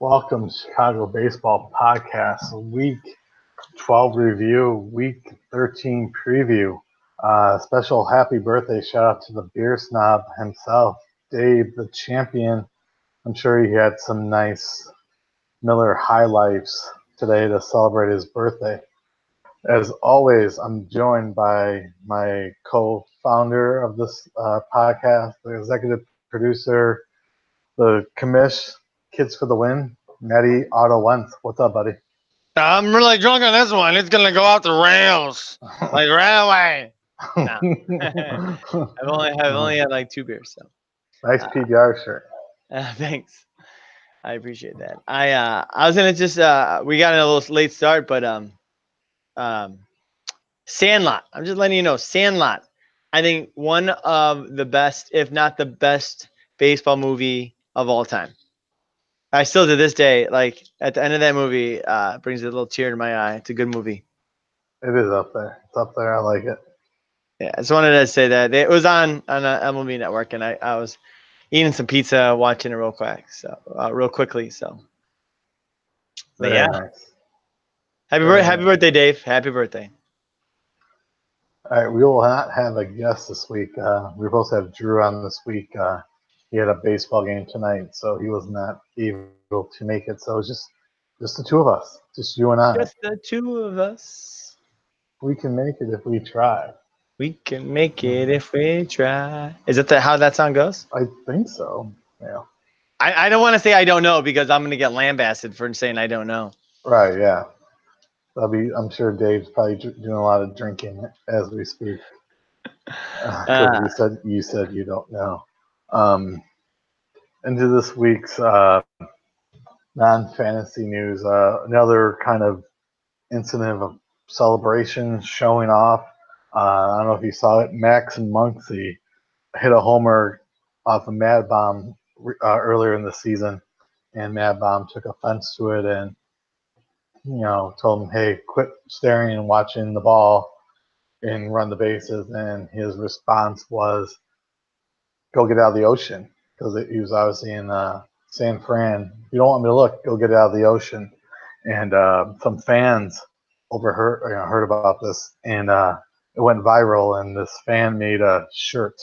Welcome to Chicago Baseball Podcast, Week 12 review, Week 13 preview. Special happy birthday shout out to the beer snob himself, Dave, the champion. I'm sure he had some nice Miller High Lifes today to celebrate his birthday. As always, I'm joined by my co-founder of this podcast, the executive producer, the commish, Kids for the Win, Matty Otto Wentz. What's up, buddy? I'm really drunk on this one. It's gonna go off the rails, like right away. No, I've only had like 2 beers, so Nice uh, PBR shirt. thanks. I appreciate that. I was gonna just we got in a little late start, but um Sandlot. I'm just letting you know, Sandlot. I think one of the best, if not the best, baseball movie of all time. I still to this day, like at the end of that movie, brings a little tear to my eye. It's a good movie. It is up there. It's up there. I like it. Yeah, I just wanted to say that it was on a MLB Network, and I was eating some pizza, watching it real quickly. So, but Very yeah, nice. happy Very birthday, Dave! Happy birthday. All right, we will not have a guest this week. We were supposed to have Drew on this week. He had a baseball game tonight, so he was not able to make it. So it was just the two of us, just you and I. Just the two of us. We can make it if we try. We can make it if we try. Is that how that song goes? I think so. Yeah. I don't want to say I don't know because I'm gonna get lambasted for saying I don't know. Right. Yeah. That'll be. I'm sure Dave's probably doing a lot of drinking as we speak. Because Uh, you said you don't know. Um, into this week's non-fantasy news, another kind of incident of celebration showing off. I don't know if you saw it. Max and Muncy hit a homer off of Mad Bomb earlier in the season, and Mad Bomb took offense to it and told him, "Hey, quit staring and watching the ball and run the bases." And his response was, "Go get out of the ocean," because he was obviously in San Fran. "If you don't want me to look, go get out of the ocean." And some fans overheard, heard about this, and it went viral. And this fan made a shirt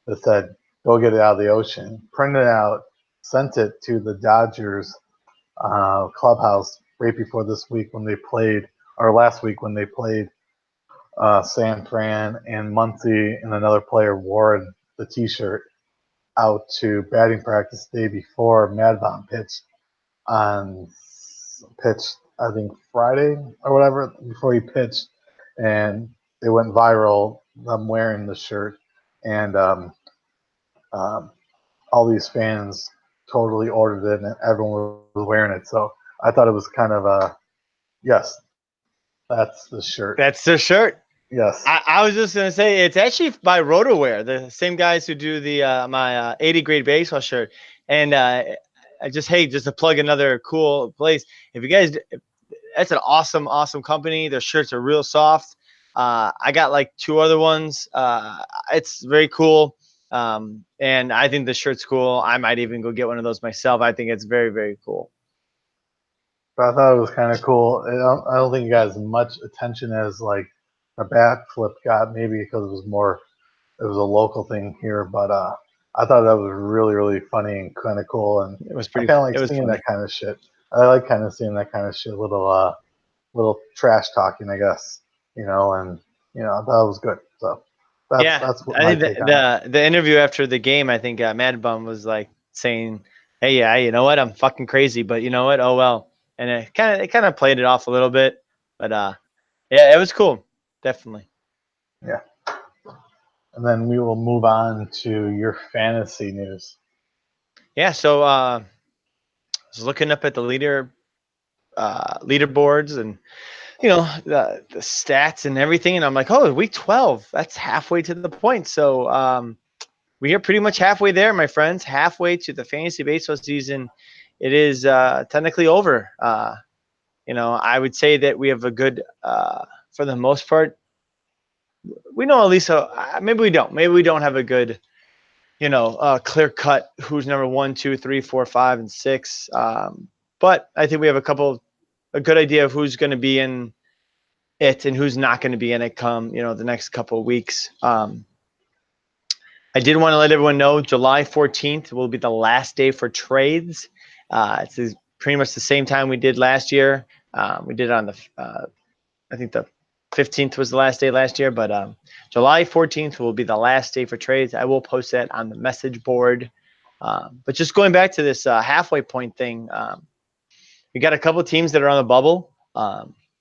that said, "Go get it out of the ocean," printed it out, sent it to the Dodgers clubhouse right before this week when they played, or last week when they played San Fran, and Muncy and another player wore the T-shirt out to batting practice the day before Mad Bomb on pitched I think Friday or whatever before he pitched, and it went viral. I'm wearing the shirt, and um, all these fans totally ordered it, and everyone was wearing it. So I thought it was kind of a yes, that's the shirt. that's the shirt. Yes. I was just gonna say it's actually by RotoWear, the same guys who do the my 80 grade baseball shirt. And just to plug another cool place. If you guys, that's an awesome company. Their shirts are real soft. I got like 2 other ones. It's very cool. And I think the shirt's cool. I might even go get one of those myself. I think it's very cool. But I thought it was kind of cool. I don't think it got as much attention as like a bat flip got, maybe because it was a local thing here. But I thought that was really funny and kind of cool. And I kind of It like was seeing funny. that kind of shit. I like kind of seeing that kind of shit, little trash talking, I guess. And I thought it was good. So Yeah, that's what I my think take on it. the interview after the game, I think Mad Bum was like saying, "Hey, yeah, you know what? I'm fucking crazy, but you know what? Oh well." And it kind of played it off a little bit, but yeah, it was cool, definitely. Yeah. And then we will move on to your fantasy news. Yeah, so I was looking up at the leaderboards and the stats and everything, and I'm like, oh, week 12, that's halfway to the point. So we are pretty much halfway there, my friends, halfway to the fantasy baseball season. It is technically over. I would say that we have a good, for the most part, we know at least, maybe we don't. Maybe we don't have a good, clear cut who's number 1, 2, 3, 4, 5, and 6. but I think we have a good idea of who's going to be in it and who's not going to be in it come, the next couple of weeks. I did want to let everyone know July 14th will be the last day for trades. It's pretty much the same time we did last year. We did it on I think the 15th was the last day last year, but July 14th will be the last day for trades. I will post that on the message board. But just going back to this halfway point thing, we got a couple of teams that are on the bubble.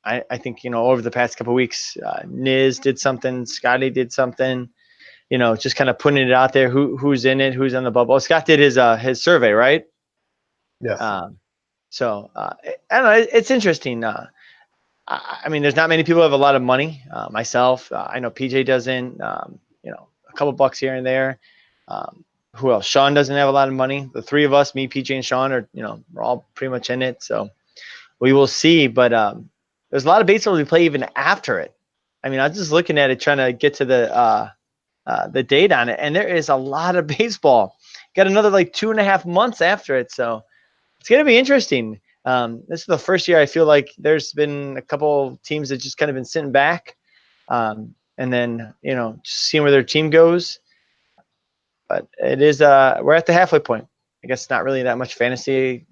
I think, over the past couple of weeks, Niz did something, Scotty did something, just kind of putting it out there, who's in it, who's on the bubble. Scott did his survey, right? Yes. So I don't know. It's interesting. I mean, there's not many people who have a lot of money. Myself, I know PJ doesn't. A couple bucks here and there. Who else? Sean doesn't have a lot of money. The three of us, me, PJ, and Sean, are we're all pretty much in it. So we will see. But there's a lot of baseball we play even after it. I mean, I was just looking at it, trying to get to the date on it, and there is a lot of baseball. Got another like 2.5 months after it, so it's gonna be interesting. This is the first year I feel like there's been a couple teams that just kind of been sitting back, and then just seeing where their team goes. But it is we're at the halfway point. I guess not really that much fantasy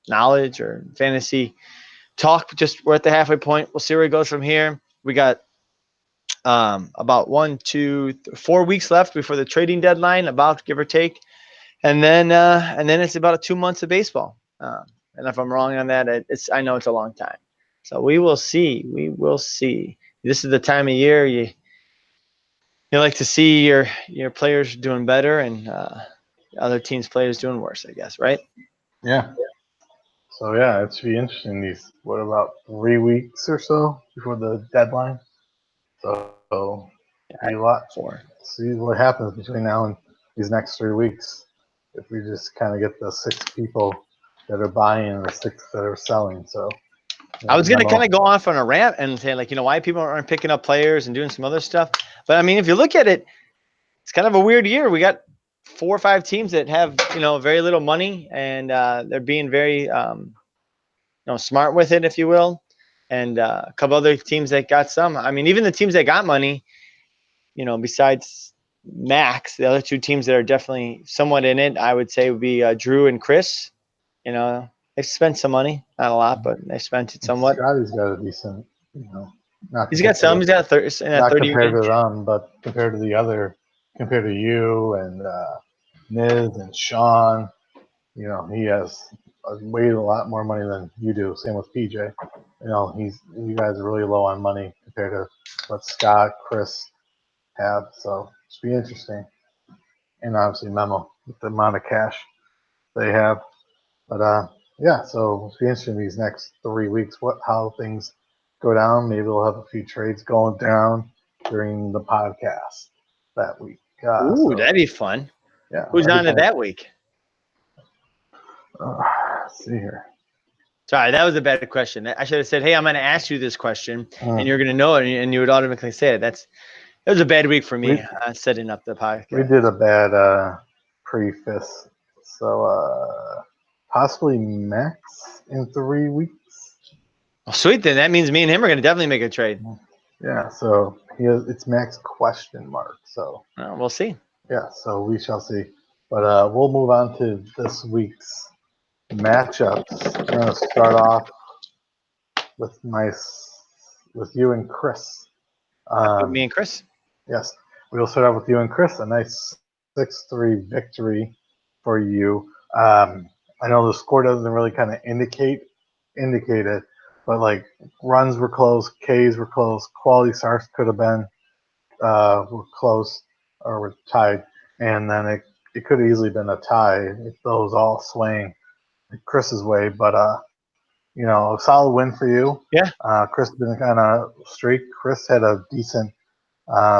knowledge or fantasy talk. Just we're at the halfway point. We'll see where it goes from here. We got about 4 weeks left before the trading deadline, about give or take, and then it's about 2 months of baseball. And if I'm wrong on that, I know it's a long time. So we will see. We will see. This is the time of year you like to see your players doing better and other teams' players doing worse, I guess, right? Yeah. So yeah, it should be interesting. What about 3 weeks or so before the deadline? So be a lot. See what happens between now and these next 3 weeks. If we just kind of get the 6 people that are buying and the 6 that are selling. So I was going to kind of go off on a rant and say, why people aren't picking up players and doing some other stuff. But I mean, if you look at it, it's kind of a weird year. We got 4 or 5 teams that have, very little money, and they're being very, smart with it, if you will. And a couple other teams that got some. I mean, even the teams that got money, besides Max, the other 2 teams that are definitely somewhat in it, I would say would be Drew and Chris. They've spent some money, not a lot, but they spent it somewhat. Scotty's got a decent, he's got some. He's got 30. Not compared to them, but compared to you and Niz and Sean, he has way a lot more money than you do. Same with PJ. You guys are really low on money compared to what Scott, Chris have. So it's be interesting. And obviously Memo with the amount of cash they have. But yeah, so it's be interesting these next 3 weeks how things go down. Maybe we'll have a few trades going down during the podcast that week. Ooh, that'd be fun. Yeah. Who's on it that week? Let's see here. Sorry, that was a bad question. I should have said, "Hey, I'm going to ask you this question, and you're going to know it," and you would automatically say it. It was a bad week for me setting up the podcast. We did a bad preface, so possibly Max in 3 weeks. Oh, sweet. Then that means me and him are going to definitely make a trade. Yeah. So it's Max ? So we'll see. Yeah. So we shall see. But we'll move on to this week's matchups. We're going to start off with you and Chris. Me and Chris. Yes. We'll start out with you and Chris. A nice 6-3 victory for you. I know the score doesn't really kind of indicate it, but like runs were close, Ks were close, quality starts could have been were close or were tied, and then it could have easily been a tie if those all swing Chris's way. But a solid win for you. Yeah. Chris been kind of streak. Chris had a decent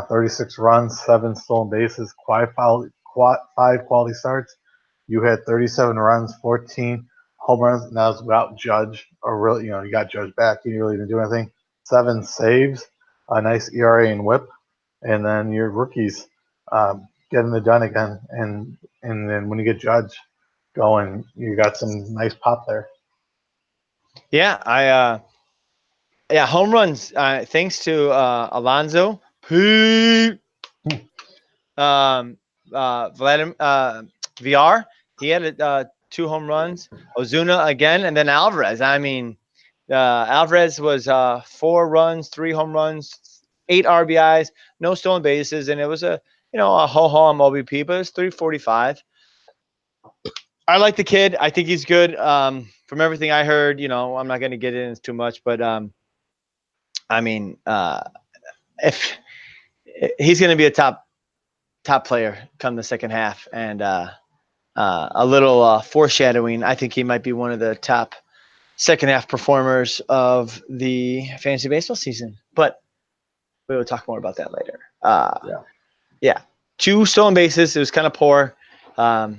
36 runs, 7 stolen bases, 5 quality starts. You had 37 runs, 14 home runs, and that was without Judge, or really, you got Judge back. You really didn't do anything. 7 saves, a nice ERA and WHIP, and then your rookies getting it done again. And then when you get Judge going, you got some nice pop there. Yeah, yeah, home runs. Thanks to Alonzo, Pete, um, Vladimir, VR. He had 2 home runs. Ozuna again, and then Alvarez. I mean, Alvarez was 4 runs, 3 home runs, 8 RBIs, no stolen bases, and it was a ho hum OBP, but it was 345. I like the kid. I think he's good. From everything I heard, I'm not going to get into too much, but I mean, if he's going to be a top player come the second half, and a little foreshadowing, I think he might be one of the top second half performers of the fantasy baseball season. But we will talk more about that later. Yeah, 2 stolen bases. It was kind of poor. I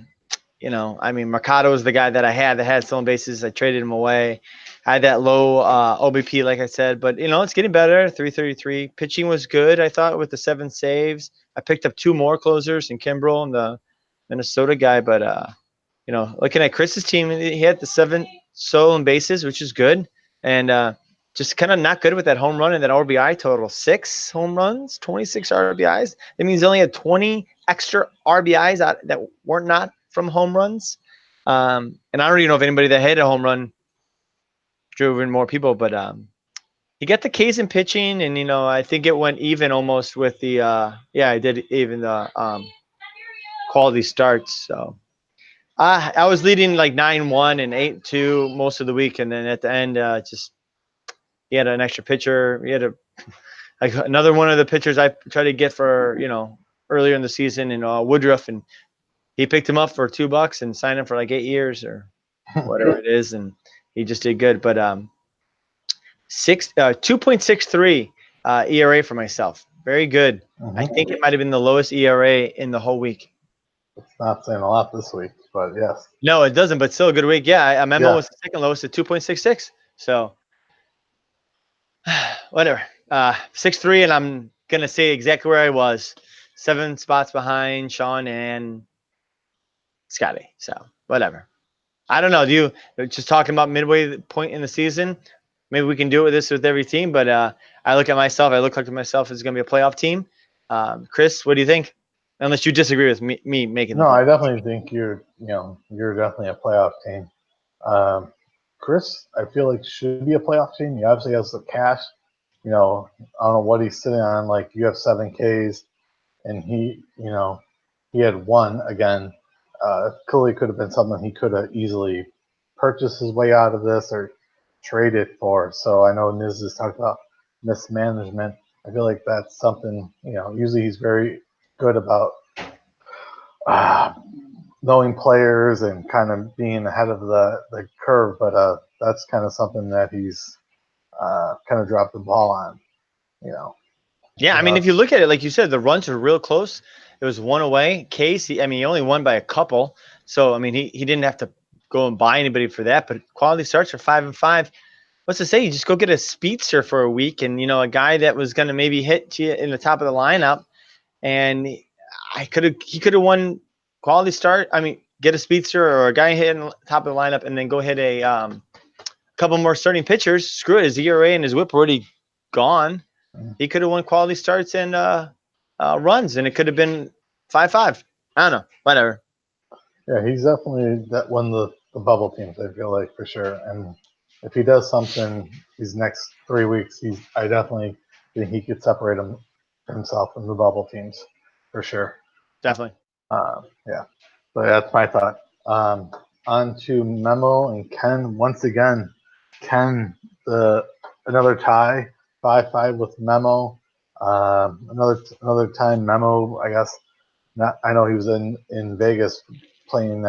mean, Mercado was the guy that I had that had stolen bases. I traded him away. I had that low OBP, like I said, but it's getting better. 333. Pitching was good, I thought, with the 7 saves. I picked up 2 more closers in Kimbrel and the Minnesota guy, but looking at Chris's team, he had the 7 stolen bases, which is good, and just kind of not good with that home run and that RBI total. 6 home runs, 26 RBIs. That means he only had 20 extra RBIs that weren't not from home runs. And I don't even know if anybody that hit a home run drove in more people, but he got the K's in pitching, and I think it went even almost with the I did even the quality starts. So I was leading like 9-1 and 8-2 most of the week, and then at the end, just he had an extra pitcher. He had like another one of the pitchers I tried to get for earlier in the season, and Woodruff, and he picked him up for $2 and signed him for like 8 years or whatever it is, and he just did good. But 2.63 ERA for myself, very good. I think it might have been the lowest ERA in the whole week. It's not saying a lot this week, but yes. No, it doesn't, but still a good week. Yeah, Memo was the second lowest at 2.66. So whatever. 6-3, and I'm gonna say exactly where I was. 7 spots behind Sean and Scotty. So whatever. I don't know. Do you just talking about midway point in the season? Maybe we can do it with every team, but I look at myself. I look like myself as going to be a playoff team. Chris, what do you think? Unless you disagree with me making. No, I definitely think you're definitely a playoff team. Chris, I feel like should be a playoff team. He obviously has the cash. I don't know what he's sitting on. Like you have 7 Ks, and he had 1 again. Clearly could have been something he could have easily purchased his way out of this or traded for. So I know Niz has talked about mismanagement. I feel like that's something, usually he's very good about knowing players and kind of being ahead of the curve, but that's kind of something that he's kind of dropped the ball on, Yeah, I mean, if you look at it, like you said, the runs are real close. It was 1 away. Casey, I mean, he only won by a couple. So, I mean, he didn't have to go and buy anybody for that, but quality starts are 5-5. What's to say? You just go get a speedster for a week, and a guy that was going to maybe hit you in the top of the lineup, and he could have won quality start. I mean, get a speedster or a guy hitting the top of the lineup, and then go hit a couple more starting pitchers. Screw it, his ERA and his WHIP were already gone. He could have won quality starts and runs, and it could have been 5-5. I don't know, whatever. Yeah, he's definitely one of the bubble teams. I feel like for sure, and if he does something these next 3 weeks, I definitely think he could separate himself from the bubble teams for sure. Definitely. Yeah, so that's my thought. On to Memo and Ken once again. Ken, another tie, 5-5 with Memo. Another time Memo, I guess. I know he was in Vegas playing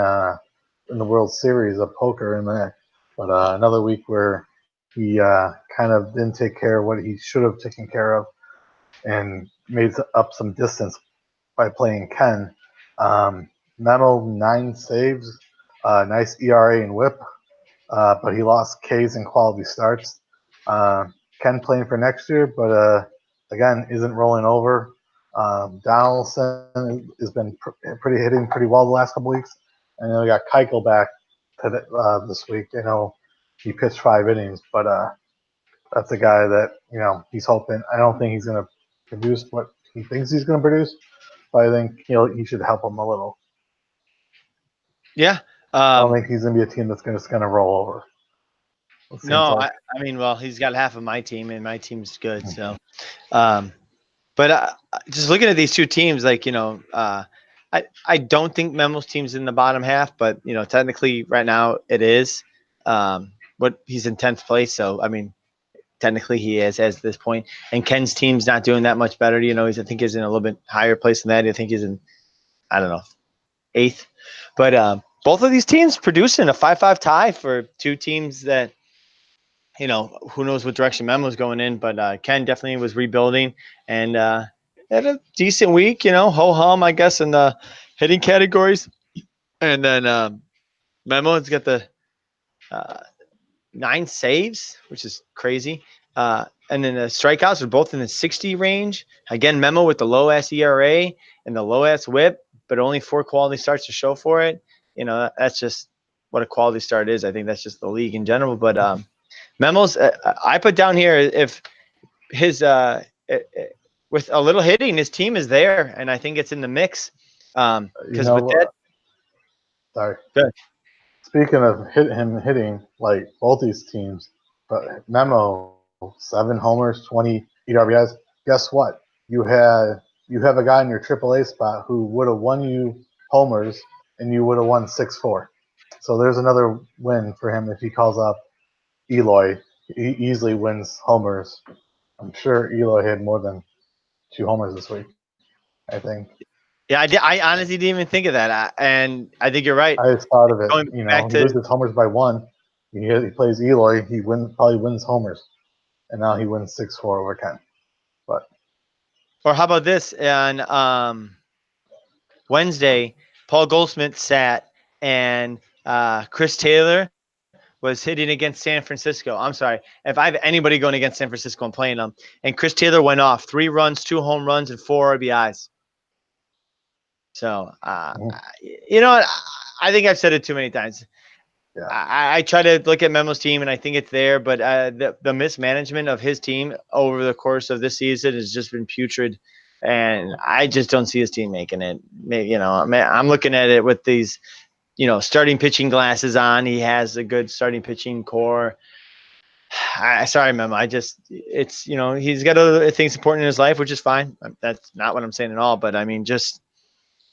in the World Series of poker in there, but another week where he kind of didn't take care of what he should have taken care of and made up some distance by playing Ken. Memo 9 saves, nice ERA and WHIP, but he lost Ks in quality starts. Ken playing for next year, but again isn't rolling over. Donaldson has been hitting pretty well the last couple weeks, and then we got Keuchel back this week. he pitched 5 innings, but that's a guy that he's hoping. I don't think he's going to produce what he thinks he's going to produce, but I think he should help him a little. Yeah. I don't think he's going to be a team that's just going to roll over. No, like. I mean, well, he's got half of my team, and my team's good. So, but just looking at these two teams, like I don't think Memo's team's in the bottom half, but technically right now it is. But he's in 10th place, so I mean, technically he is at this point. And Ken's team's not doing that much better. I think he's in a little bit higher place than that. I think he's in, I don't know, 8th. But both of these teams producing a 5-5 tie for two teams that, who knows what direction Memo's going in. But Ken definitely was rebuilding and had a decent week, ho-hum, I guess, in the hitting categories. And then Memo has got the 9 saves, which is crazy. And then the strikeouts are both in the 60 range. Again, Memo with the low-ass ERA and the low-ass whip, but only 4 quality starts to show for it. That's just what a quality start is. I think that's just the league in general. But Memo's, I put down here, if his with a little hitting, his team is there, and I think it's in the mix. Because with that, sorry. Good. Speaking of him hitting, like both these teams, but Memo 7 homers, 20 RBIs. Guess what? You have a guy in your AAA spot who would have won you homers, and you would have won 6-4. So there's another win for him if he calls up Eloy. He easily wins homers. I'm sure Eloy had more than 2 homers this week, I think. Yeah, I honestly didn't even think of that, and I think you're right. I just thought of it. He loses homers by 1. He plays Eloy. He probably wins homers, and now he wins 6-4 over Ken. But or how about this? On Wednesday, Paul Goldschmidt sat, and Chris Taylor was hitting against San Francisco. I'm sorry. If I have anybody going against San Francisco, I'm playing them. And Chris Taylor went off 3 runs, 2 home runs, and 4 RBIs. So, I think I've said it too many times. Yeah. I try to look at Memo's team, and I think it's there. But the mismanagement of his team over the course of this season has just been putrid. And I just don't see his team making it. Maybe, I'm looking at it with these – starting pitching glasses on. He has a good starting pitching core. Sorry, Memo. It's he's got other things important in his life, which is fine. That's not what I'm saying at all. But I mean,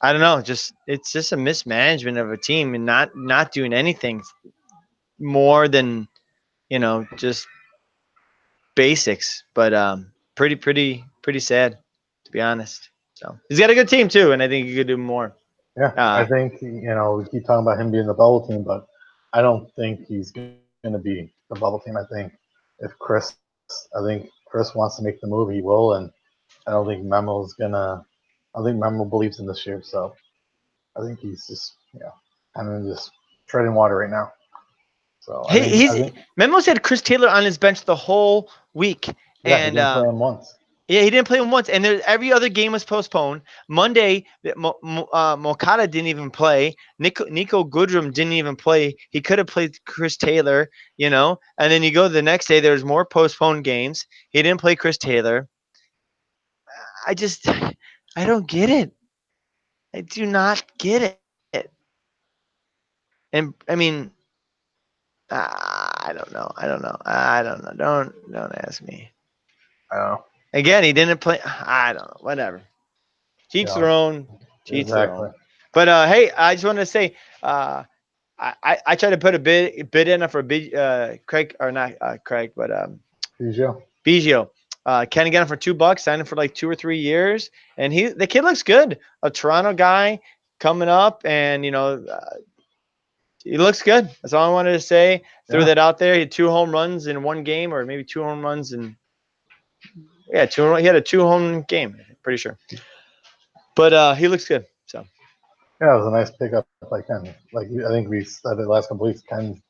I don't know. It's just a mismanagement of a team and not doing anything more than, just basics. But pretty sad, to be honest. So he's got a good team too, and I think he could do more. Yeah, I think, we keep talking about him being the bubble team, but I don't think he's going to be the bubble team. I think Chris wants to make the move, he will, and I don't think Memo's going to – I think Memo believes in this year, so I think he's just, kind of just treading water right now. So Memo's had Chris Taylor on his bench the whole week. Yeah, and he didn't play him once. Yeah, he didn't play him once, and every other game was postponed. Monday, Moncada didn't even play. Nico Goodrum didn't even play. He could have played Chris Taylor, And then you go the next day, there's more postponed games. He didn't play Chris Taylor. I don't get it. I do not get it. And I mean, I don't know. Don't ask me. I don't know. Again, he didn't play. I don't know. Whatever. Cheats thrown. But hey, I just wanted to say, I tried to put a bid in for Craig, or not Craig, but Biggio. Ken got him for $2, signed him for like 2 or 3 years, and the kid looks good. A Toronto guy coming up, and he looks good. That's all I wanted to say. Threw that out there. He had 2 home runs in 1 game, or maybe 2 home runs in. Yeah, he had a 2-home game, pretty sure. But he looks good. So. Yeah, it was a nice pickup by Ken. Like I think we said it last couple weeks. Ken,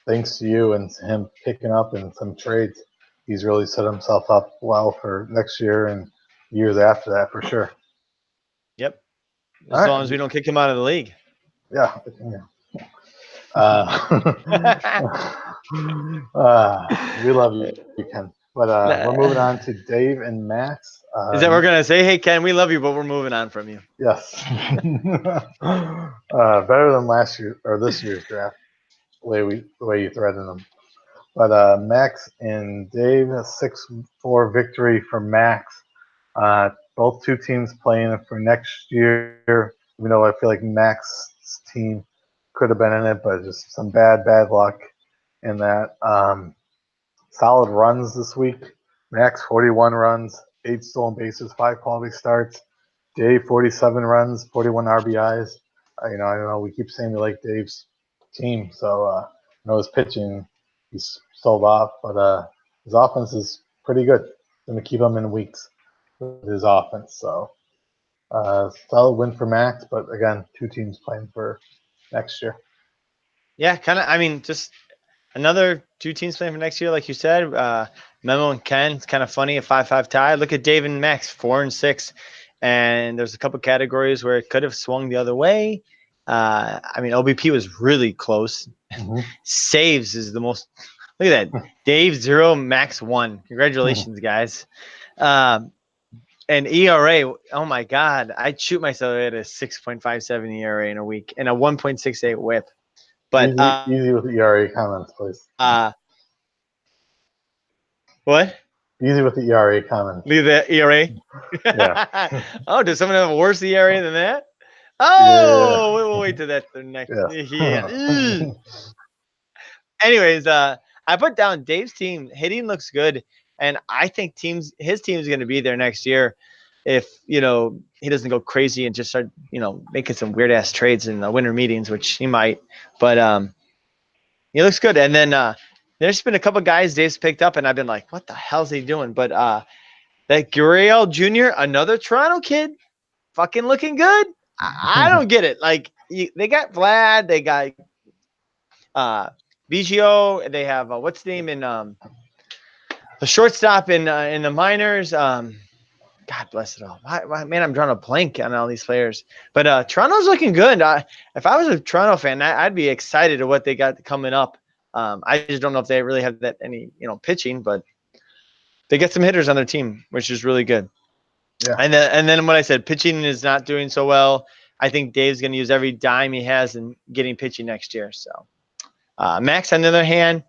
thanks to you and him picking up in some trades, he's really set himself up well for next year and years after that for sure. Yep. As long as we don't kick him out of the league. Yeah. We love you, Ken. But we're moving on to Dave and Max. Is that we're gonna say, hey Ken, we love you, but we're moving on from you? Yes. Better than last year or this year's draft. The way you threaded them. But Max and Dave, a 6-4 victory for Max. Both two teams playing for next year. Even though I feel like Max's team could have been in it, but just some bad luck in that. Solid runs this week. Max 41 runs, 8 stolen bases, 5 quality starts. Dave 47 runs, 41 RBIs. I don't know. We keep saying we like Dave's team, so I know his pitching he's sold off, but his offense is pretty good. Going to keep him in weeks with his offense. So solid win for Max, but again, two teams playing for next year. Yeah, kind of. I mean, just another two teams playing for next year, like you said. Memo and Ken. It's kind of funny, a 5-5 tie. Look at Dave and Max, 4 and 6, and there's a couple categories where it could have swung the other way. I mean, OBP was really close. Mm-hmm. Saves is the most. Look at that. Dave 0, Max 1. Congratulations, guys. And ERA, oh my God, I'd shoot myself at a 6.57 ERA in a week and a 1.68 WHIP. But easy with the ERA comments, please. What? Easy with the ERA comments. Leave the ERA. Yeah. Oh, does someone have a worse ERA than that? Oh, yeah. We'll wait till that's the next. Yeah. Anyways, I put down Dave's team. Hitting looks good, and I think his team is going to be there next year. If he doesn't go crazy and just start making some weird ass trades in the winter meetings, which he might. But he looks good. And then there's been a couple guys Dave's picked up, and I've been like, what the hell's he doing? But that Gurriel Jr., another Toronto kid, fucking looking good. I don't get it. Like they got Vlad, they got Biggio, they have what's the name in the shortstop in the minors. God bless it all. Man, I'm drawing a blank on all these players. But Toronto's looking good. If I was a Toronto fan, I'd be excited at what they got coming up. I just don't know if they really have that any pitching, but they get some hitters on their team, which is really good. Yeah. And then when I said pitching is not doing so well, I think Dave's going to use every dime he has in getting pitching next year. So Max, on the other hand,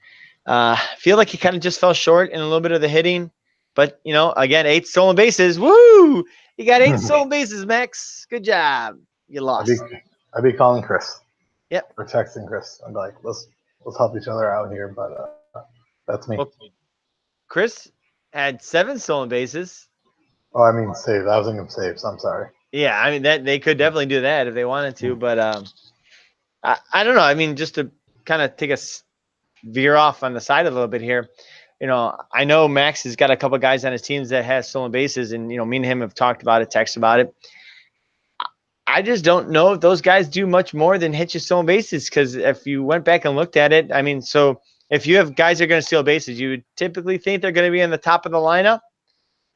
feel like he kind of just fell short in a little bit of the hitting. But, again, 8 stolen bases. Woo! You got 8 stolen bases, Max. Good job. You lost. I'd be calling Chris. Yep. Or texting Chris. I'd be like, let's help each other out here. But that's me. Well, Chris had 7 stolen bases. Oh, I mean saves. I was thinking saves. I'm sorry. Yeah, I mean that they could definitely do that if they wanted to. But I don't know. I mean, just to kind of take a veer off on the side a little bit here. I know Max has got a couple of guys on his teams that has stolen bases, and me and him have talked about it, texted about it. I just don't know if those guys do much more than hit you stolen bases, because if you went back and looked at it, I mean, so if you have guys that are going to steal bases, you would typically think they're going to be in the top of the lineup,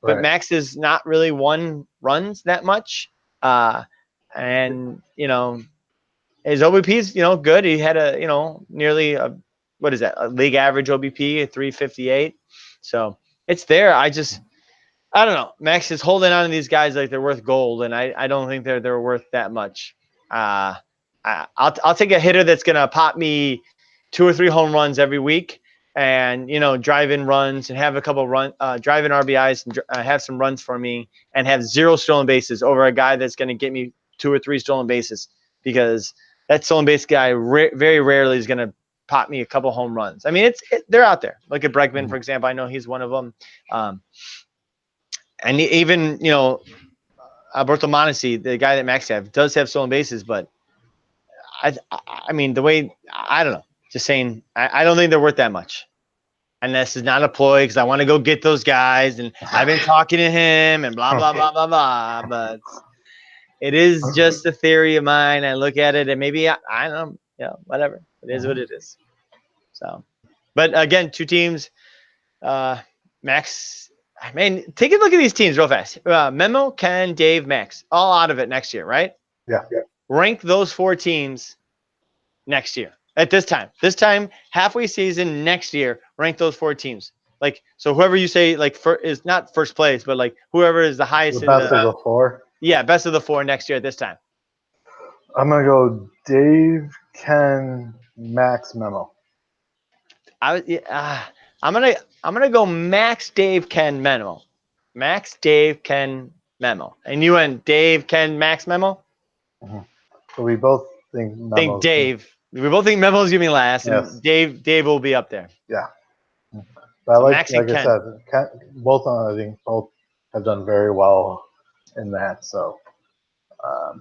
but Max is not really won runs that much, and his OBP is good. He had a nearly a what is that, a league average OBP, a 358. So it's there. I don't know. Max is holding on to these guys like they're worth gold, and I don't think they're worth that much. I'll take a hitter that's gonna pop me 2 or 3 home runs every week, and drive in runs and have a couple drive in RBIs and have some runs for me, and have 0 stolen bases over a guy that's gonna get me 2 or 3 stolen bases, because that stolen base guy very rarely is gonna pop me a couple home runs. I mean, they're out there. Look at Bregman, for example. I know he's one of them. And even, Alberto Mondesi, the guy that Max does have stolen bases, but I mean, the way, I don't know, just saying, I don't think they're worth that much. And this is not a ploy because I want to go get those guys, and I've been talking to him and blah, blah, blah, blah, blah. But it is just a theory of mine. I look at it and maybe, I don't know, whatever. It is what it is. So, but again, 2 teams, Max, man, take a look at these teams real fast. Memo, Ken, Dave, Max, all out of it next year, right? Yeah. Rank those 4 teams next year. At this time, halfway season next year, rank those 4 teams. Like, so whoever you say like is not first place, but like whoever is the highest The in best of the 4. yeah, best of the 4 next year at this time. I'm gonna go Dave, Ken, Max, Memo. I'm gonna go Max, Dave, Ken, Memo. Max, Dave, Ken, Memo. And you went Dave, Ken, Max, Memo. So we both think Memo's Dave. We both think Memo's gonna be last, Yes. and Dave will be up there. Yeah. But So like Max and I Ken. said, I think both have done very well in that. So I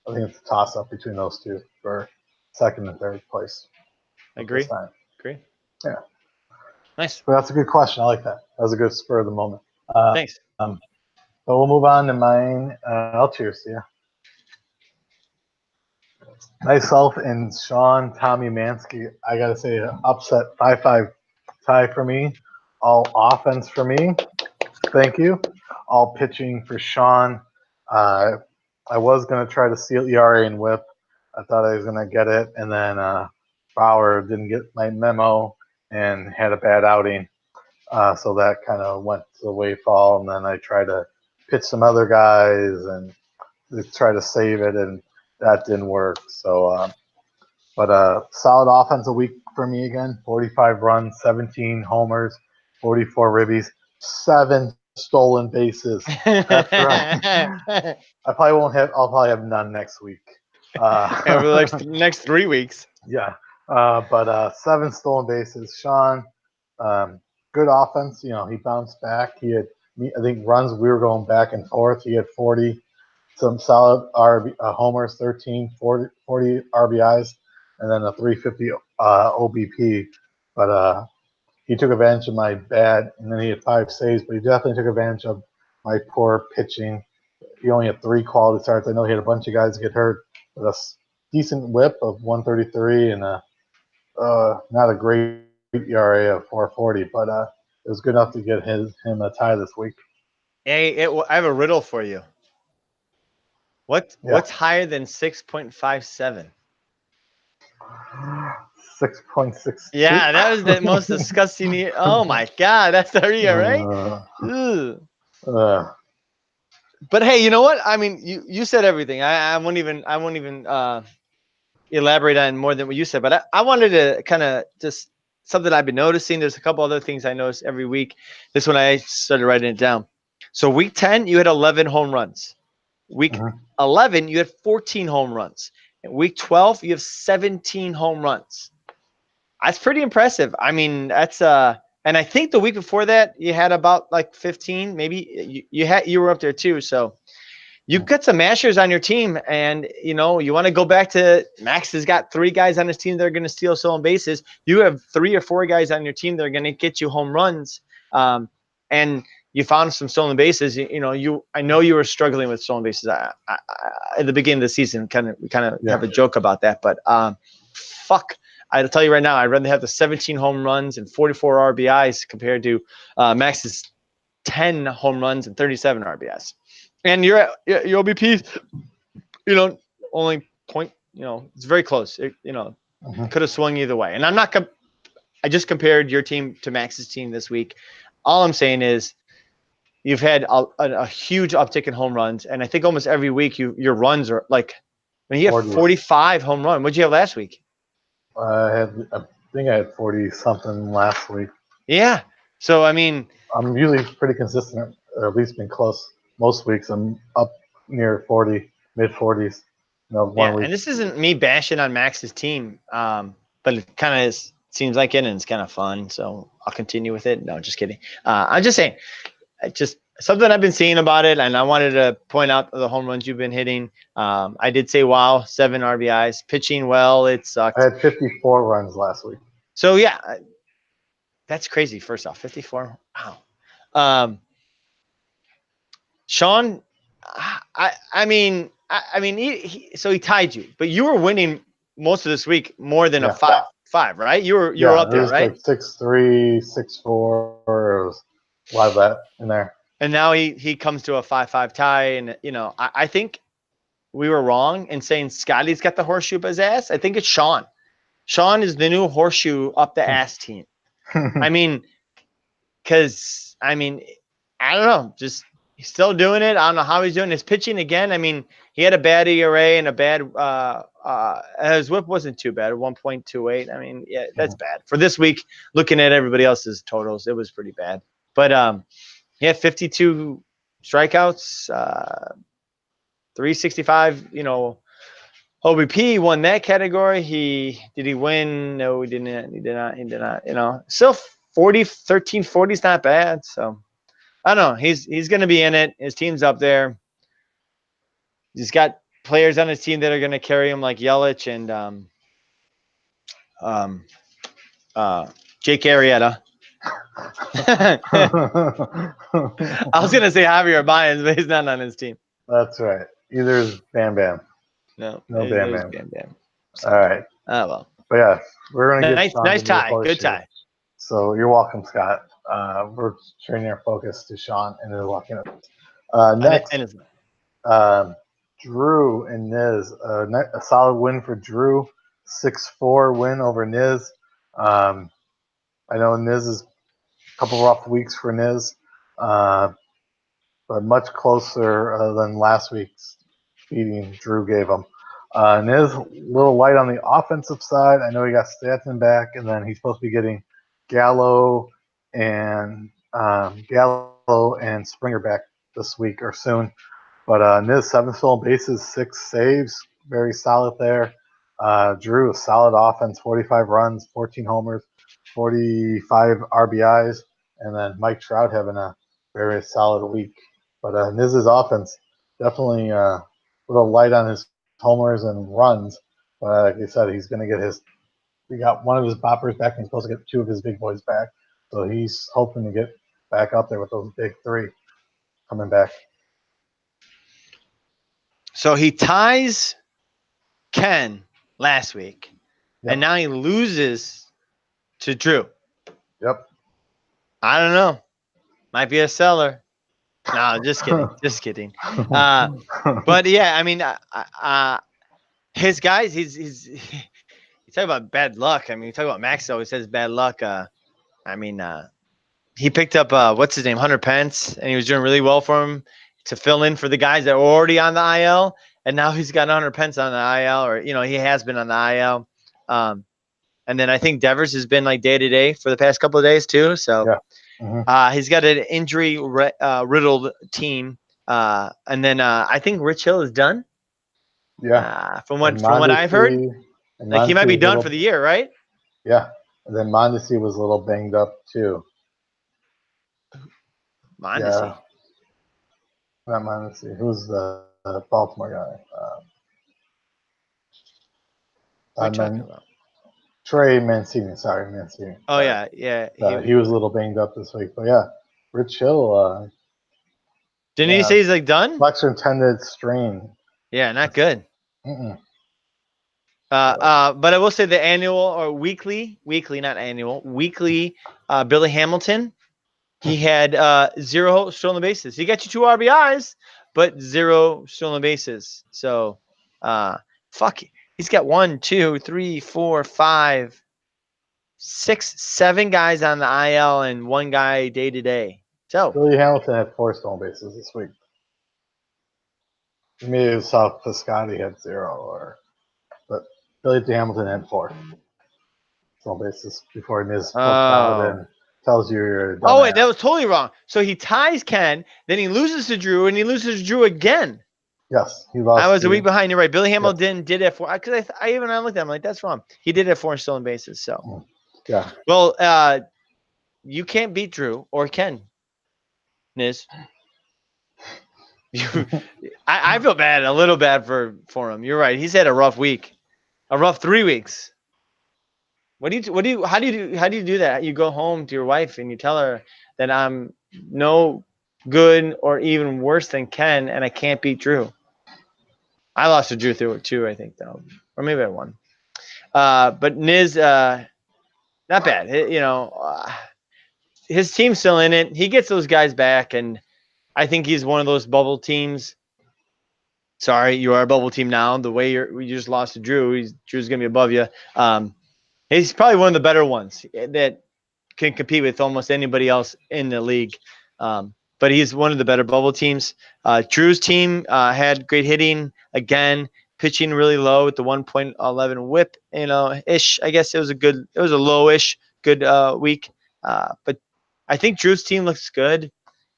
think it's a toss up between those two for second and third place. Agree. This time. Agree. Yeah. Nice. But that's a good question. I like that. That was a good spur of the moment. Thanks. But we'll move on to mine. I'll cheers to you. Myself and Sean, Tommy Mansky, I got to say, upset 5-5 tie for me. All offense for me. Thank you. All pitching for Sean. I was going to try to steal ERA and whip. I thought I was going to get it. And then Bauer didn't get my memo and had a bad outing. So that kind of went to the wayfall. And then I tried to pitch some other guys and try to save it. And that didn't work. So, but solid offensive week for me again. 45 runs, 17 homers, 44 ribbies, 7 stolen bases. That's right. I'll probably have none next week. Over the next 3 weeks. Yeah. But 7 stolen bases. Sean, good offense. You know, he bounced back. He had, I think, runs. We were going back and forth. He had 40. Some solid homers, 13, 40 RBIs, and then a 350 OBP. But he took advantage of my bad, and then he had 5 saves, but he definitely took advantage of my poor pitching. He only had 3 quality starts. I know he had a bunch of guys get hurt, but a decent whip of 133 and not a great ERA of 440, but it was good enough to get him a tie this week. Hey, I have a riddle for you. What's higher than 6.57? 6.6. Yeah, that was the most disgusting. Oh my god, that's the ERA. But hey, you know what? I mean, you said everything. I won't even elaborate on more than what you said. But I wanted to kind of just something I've been noticing. There's a couple other things I notice every week. This one I started writing it down. So week 10, you had 11 home runs. Week 11, you had 14 home runs. And week 12, you have 17 home runs. That's pretty impressive. I mean, that's and I think the week before that you had about like 15, maybe you were up there too. So you've got some mashers on your team, and you know you want to go back to Max has got 3 guys on his team that are going to steal stolen bases. You have 3 or 4 guys on your team that are going to get you home runs, and you found some stolen bases. I know you were struggling with stolen bases at the beginning of the season. We kind of have a joke about that, but fuck. I'll tell you right now, I'd rather have the 17 home runs and 44 RBIs compared to Max's 10 home runs and 37 RBIs. And your OBP, only point, it's very close. It, could have swung either way. And I just compared your team to Max's team this week. All I'm saying is you've had a huge uptick in home runs. And I think almost every week your runs are like, when you have 45 home run, what'd you have last week? I think I had 40 something last week. Yeah. So, I mean, I'm usually pretty consistent, or at least been close. Most weeks I'm up near 40, mid 40s. One week. And this isn't me bashing on Max's team, but it kind of seems like it, and it's kind of fun. So I'll continue with it. No, just kidding. I'm just saying, just something I've been seeing about it, and I wanted to point out the home runs you've been hitting. I did say, wow, 7 RBIs, pitching well. It sucked. I had 54 runs last week. So yeah, that's crazy. First off, 54. Wow. Sean, I mean, so he tied you, but you were winning most of this week more than a 5, right? You were up there, right? Like 6-3, 6-4. It was a lot of that in there. And now he comes to a 5-5 tie, and I think we were wrong in saying Scotty's got the horseshoe up his ass. I think it's Sean. Sean is the new horseshoe up the ass team. I mean, because I don't know, just he's still doing it. I don't know how he's doing his pitching again. I mean, he had a bad ERA and a bad his whip wasn't too bad, 1.28. I mean, yeah, that's bad for this week. Looking at everybody else's totals, it was pretty bad. But he had 52 strikeouts, 365. OBP won that category. Did he win? No, he didn't. He did not. He did not. Still 1340 is not bad. So I don't know. He's going to be in it. His team's up there. He's got players on his team that are going to carry him, like Yelich and Jake Arrieta. I was going to say Javier Baez, but he's not on his team. That's right. Either is Bam Bam. No Bam Bam. Bam. So, all right. Oh well. But yeah, we're gonna get nice tie. Good tie. So you're welcome, Scott. We're turning our focus to Sean and then walking up. Next, Drew and Niz. A solid win for Drew. 6-4 win over Niz. I know Niz is a couple rough weeks for Niz, but much closer than last week's beating Drew gave him. Niz a little light on the offensive side. I know he got Stanton back, and then he's supposed to be getting Gallo and Springer back this week or soon. But Niz 7 stolen bases, 6 saves, very solid there. Drew a solid offense, 45 runs, 14 homers, 45 RBIs, and then Mike Trout having a very solid week. But Niz's offense definitely a little light on his homers and runs. But like I said, he's going to get he got one of his boppers back, and he's supposed to get 2 of his big boys back. So he's hoping to get back up there with those big 3 coming back. So he ties Ken last week, and now he loses to Drew. Yep. I don't know. Might be a seller. No, just kidding. Just kidding. But yeah, I mean, his guys, he's you talk about bad luck. I mean, you talk about Max always says bad luck. He picked up what's his name, Hunter Pence, and he was doing really well for him to fill in for the guys that were already on the IL, and now he's got Hunter Pence on the IL, or he has been on the IL. And then I think Devers has been like day to day for the past couple of days too. So. Yeah. Mm-hmm. He's got an injury riddled team, and then I think Rich Hill is done. Yeah, from what I've heard, like he might be done for the year, right? Yeah, and then Mondesi was a little banged up too. Mondesi, yeah. Not Mondesi. Who's the Baltimore guy? What are you talking about? Trey Mancini, sorry, Mancini. Oh, yeah. He was a little banged up this week. But, yeah, Rich Hill. Didn't he say he's, like, done? Flexor intended strain. Yeah, not good. But I will say the annual or weekly, not annual, weekly Billy Hamilton, he had 0 stolen bases. He got you 2 RBIs, but 0 stolen bases. So, fuck it. He's got 1, 2, 3, 4, 5, 6, 7 guys on the IL and 1 guy day to day. So Billy Hamilton had 4 stolen bases this week. Maybe saw Piscotti had 0, but Billy Hamilton had 4 stolen bases before he missed out and tells you you're. Oh wait, that was totally wrong. So he ties Ken, then he loses to Drew, and he loses to Drew again. Yes, he lost. I was a week behind. You're right. Billy Hamilton did it 4 because I even looked at him like that's wrong. He did it 4 stolen bases. So yeah. Well, you can't beat Drew or Ken. Niz. I feel bad, a little bad for him. You're right. He's had a rough week, a rough 3 weeks. How do you do that? You go home to your wife and you tell her that I'm no good or even worse than Ken, and I can't beat Drew. I lost to Drew through it too, I think, though, or maybe I won. But Niz, not bad. His team's still in it. He gets those guys back, and I think he's one of those bubble teams. Sorry, you are a bubble team now. The way you just lost to Drew, Drew's gonna be above you. He's probably one of the better ones that can compete with almost anybody else in the league. But he's one of the better bubble teams. Drew's team had great hitting again, pitching really low with the 1.11 WHIP. Ish. I guess it was a lowish good week. But I think Drew's team looks good.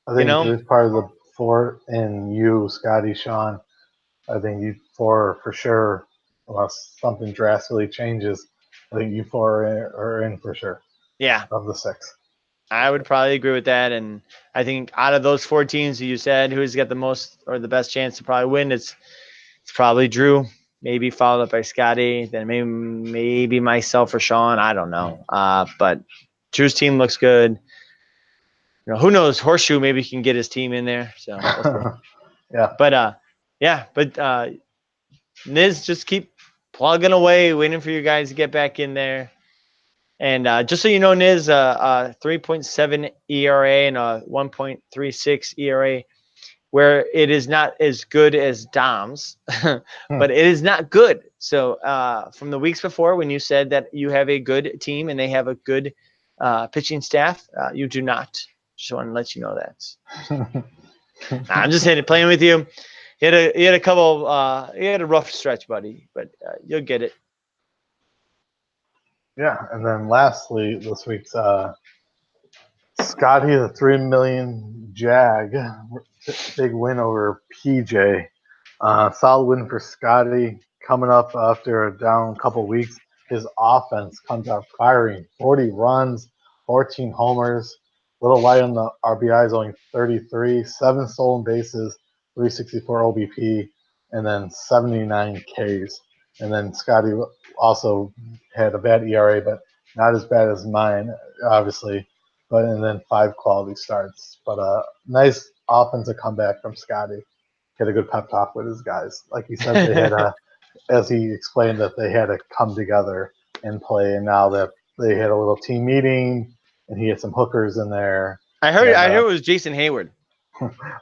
I think Drew's part of the four, and you, Scotty, Sean. I think you four for sure, unless something drastically changes. I think you four are in for sure. Yeah. Of the 6. I would probably agree with that. And I think out of those 4 teams you said, who's got the most or the best chance to probably win, it's probably Drew, maybe followed up by Scotty, then maybe myself or Sean. I don't know. But Drew's team looks good. Who knows? Horseshoe maybe can get his team in there. So yeah. But Niz, just keep plugging away, waiting for you guys to get back in there. And just so you know, Niz, 3.7 ERA and a 1.36 ERA, where it is not as good as Dom's, but it is not good. So from the weeks before, when you said that you have a good team and they have a good pitching staff, you do not. Just want to let you know that. I'm just playing with you. You had a couple. You had a rough stretch, buddy, but you'll get it. Yeah, and then lastly, this week's Scotty, the 3 million Jag, big win over PJ. Solid win for Scotty. Coming up after a down couple weeks, his offense comes out firing. 40 runs, 14 homers. A little light on the RBIs, only 33. 7 stolen bases, 364 OBP, and then 79 Ks. And then Scotty also had a bad ERA, but not as bad as mine, obviously. And then 5 quality starts. But nice offensive comeback from Scotty. Had a good pep talk with his guys. Like he said, they had as he explained, that they had to come together and play. And now that they had a little team meeting, and he had some hookers in there. I heard it was Jason Hayward.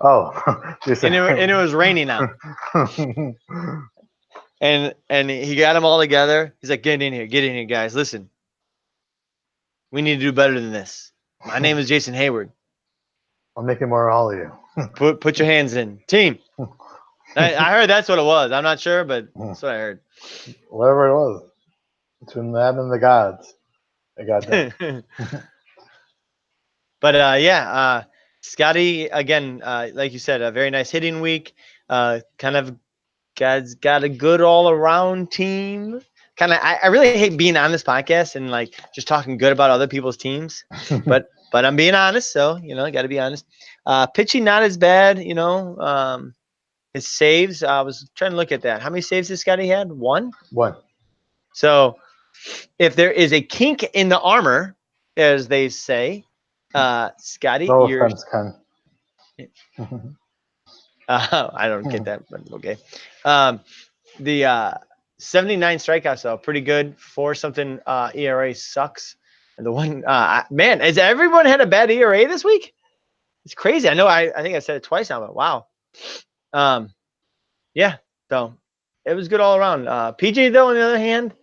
Oh, Jason. And it was raining out. and he got them all together. He's like, get in here, guys. Listen, we need to do better than this. My name is Jason Hayward. I'm making more of all of you. Put your hands in, team. I heard that's what it was. I'm not sure, but that's what I heard. Whatever it was, between that and the gods, they got that. But Scotty, again, like you said, a very nice hitting week. Kind of got a good all around team. I really hate being on this podcast and like just talking good about other people's teams, but I'm being honest, so got to be honest. Pitching not as bad, his saves. I was trying to look at that. How many saves did Scotty had? 1. 1. So if there is a kink in the armor, as they say, Scotty, no offense, Ken. I don't get that, but okay. The 79 strikeouts though, pretty good for something. ERA sucks. And the one, man, has everyone had a bad ERA this week? It's crazy. I know. I think I said it twice now, but wow. Yeah. So it was good all around. PJ though, on the other hand,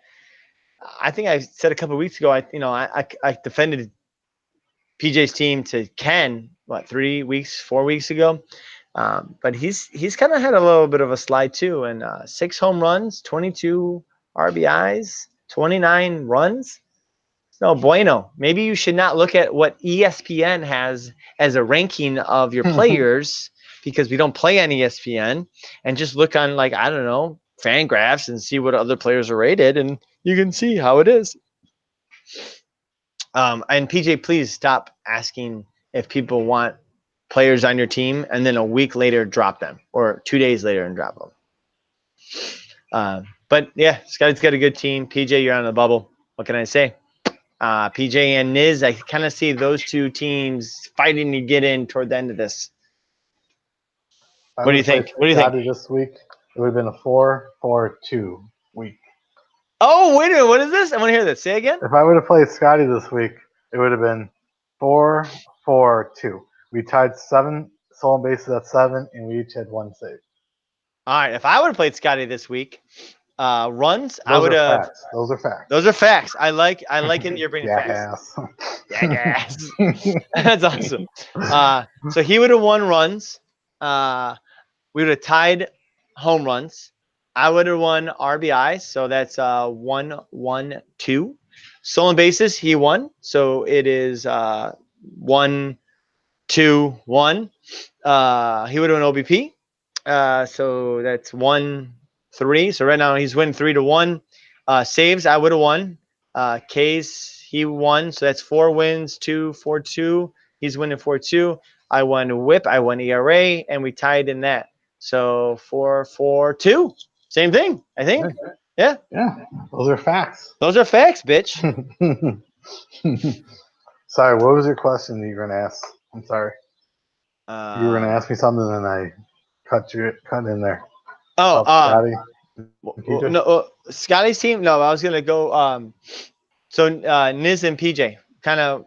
I think I said a couple of weeks ago. I defended PJ's team to Ken 4 weeks ago. But he's kind of had a little bit of a slide too, and 6 home runs, 22 RBIs, 29 runs. No bueno. Maybe you should not look at what ESPN has as a ranking of your players because we don't play on ESPN, and just look on Fangraphs and see what other players are rated, and you can see how it is. And PJ, please stop asking if people want players on your team and then a week later drop them, or 2 days later and drop them. But yeah, Scotty's got a good team. PJ, you're on the bubble. What can I say? PJ and Niz, I kind of see those 2 teams fighting to get in toward the end of this. What do you think? Scotty this week, it would have been a 4-4-2 week. Oh, wait a minute. What is this? I want to hear this. Say again. If I would have played Scotty this week, it would have been 4-4-2. We tied 7 stolen bases at 7, and we each had 1 save. All right. If I would have played Scotty this week, Runs, I Those would are have. facts. Those are facts. Those are facts. I like it. You're bringing facts. Jackass. Jackass. That's awesome. So he would have won runs. We would have tied home runs. I would have won RBI. So that's 1-1-2. Stolen bases, he won. So it is 1-2-1. He would have won OBP. So that's 1-3. So right now he's winning 3-1. Saves, I would have won. Ks, he won. So that's 4 wins, 2-4-2. He's winning 4-2. I won whip, I won ERA, and we tied in that. So 4-4-2. Same thing, I think. Yeah. Yeah, those are facts. Those are facts, bitch. Sorry, what was your question that you were gonna ask? I'm sorry. You were gonna ask me something, and I cut in there. Scotty. No, Scotty's team. No, I was gonna go. So Niz and PJ kind of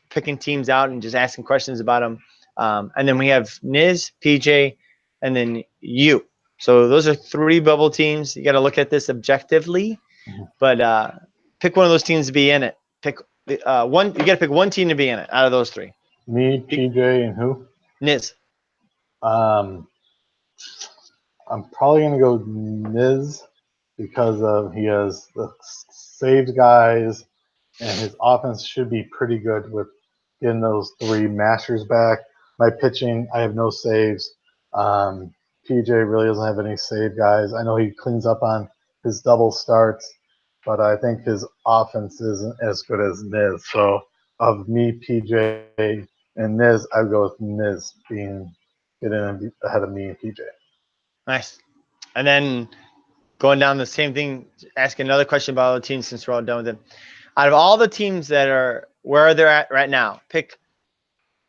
picking teams out and just asking questions about them. And then we have Niz, PJ, and then you. So those are 3 bubble teams. You got to look at this objectively, but pick one of those teams to be in it. Pick one. You got to pick one team to be in it out of those 3. Me, PJ, and who? Niz. I'm probably gonna go Niz because he has the saved guys, and his offense should be pretty good with getting those 3 masters back. My pitching, I have no saves. PJ really doesn't have any save guys. I know he cleans up on his double starts, but I think his offense isn't as good as Niz. So of me, PJ, and Niz, I'd go with Niz getting ahead of me and PJ. Nice. And then going down the same thing, asking another question about all the teams since we're all done with it. Out of all the teams that are where they're at right now, pick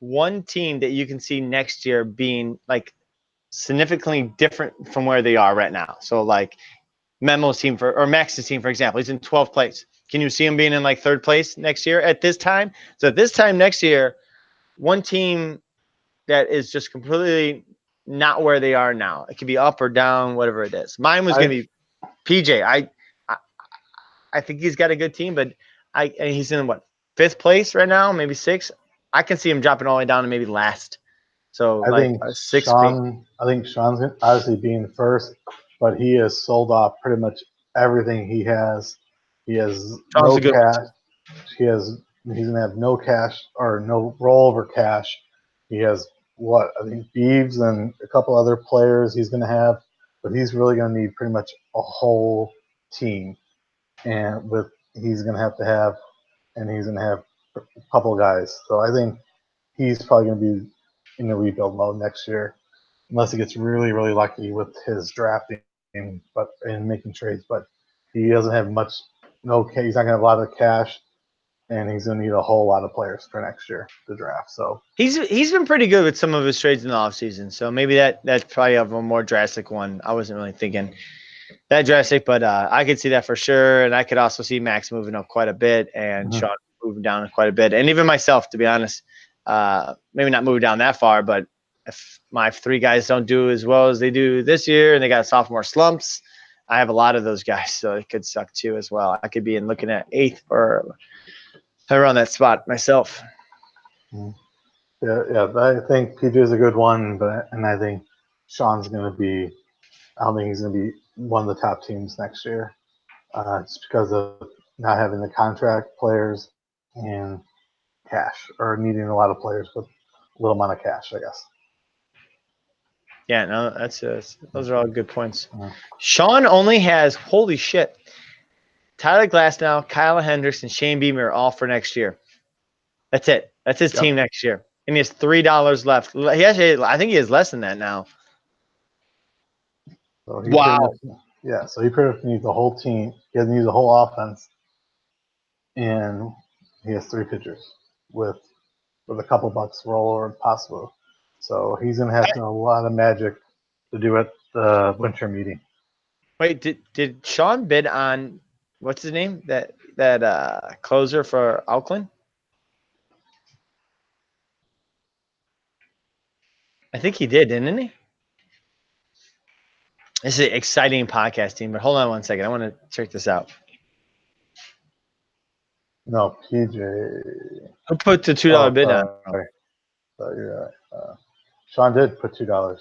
one team that you can see next year being like significantly different from where they are right now. So like Memo's team or Max's team, for example, he's in 12th place. Can you see him being in like 3rd place next year at this time? So at this time next year, one team that is just completely not where they are now. It could be up or down, whatever it is. Mine was going to be PJ. I think he's got a good team, but he's in what, 5th place right now, maybe 6th. I can see him dropping all the way down to maybe last. So I think 6th. I think Sean's obviously being first, but he has sold off pretty much everything he has. He has no cash. He's gonna have no cash or no rollover cash. He has I think Beeves and a couple other players he's gonna have, but he's really gonna need pretty much a whole team, and he's gonna have a couple guys. So I think he's probably gonna be in the rebuild mode next year, unless he gets really, really lucky with his drafting and making trades. But he doesn't have much. He's not gonna have a lot of cash, and he's gonna need a whole lot of players for next year to draft. So he's been pretty good with some of his trades in the offseason. So maybe that's probably a more drastic one. I wasn't really thinking that drastic, but I could see that for sure. And I could also see Max moving up quite a bit and Sean moving down quite a bit, and even myself, to be honest. Maybe not move down that far, but if my 3 guys don't do as well as they do this year and they got sophomore slumps, I have a lot of those guys, so it could suck too as well. I could be looking at 8th or around that spot myself. Yeah, I think PJ is a good one, and I think Sean's going to be. I don't think he's going to be one of the top teams next year, just because of not having the contract players and cash, or needing a lot of players with a little amount of cash, I guess. Yeah, no, those are all good points. Sean only has, holy shit, Tyler Glasnow, Kyle Hendricks, and Shane Beamer are all for next year. That's it. That's his team next year. And he has $3 left. I think he has less than that now. So wow. So he pretty much needs the whole team. He doesn't need the whole offense. And he has 3 pitchers with a couple bucks roll or possible. So he's going to have a lot of magic to do at the winter meeting. Wait, did Sean bid on what's his name? That closer for Oakland? I think he did, didn't he? This is an exciting podcasting, but hold on one second. I want to check this out. No, PJ. Who put the $2 bid on? Sorry. You're right. Sean did put $2.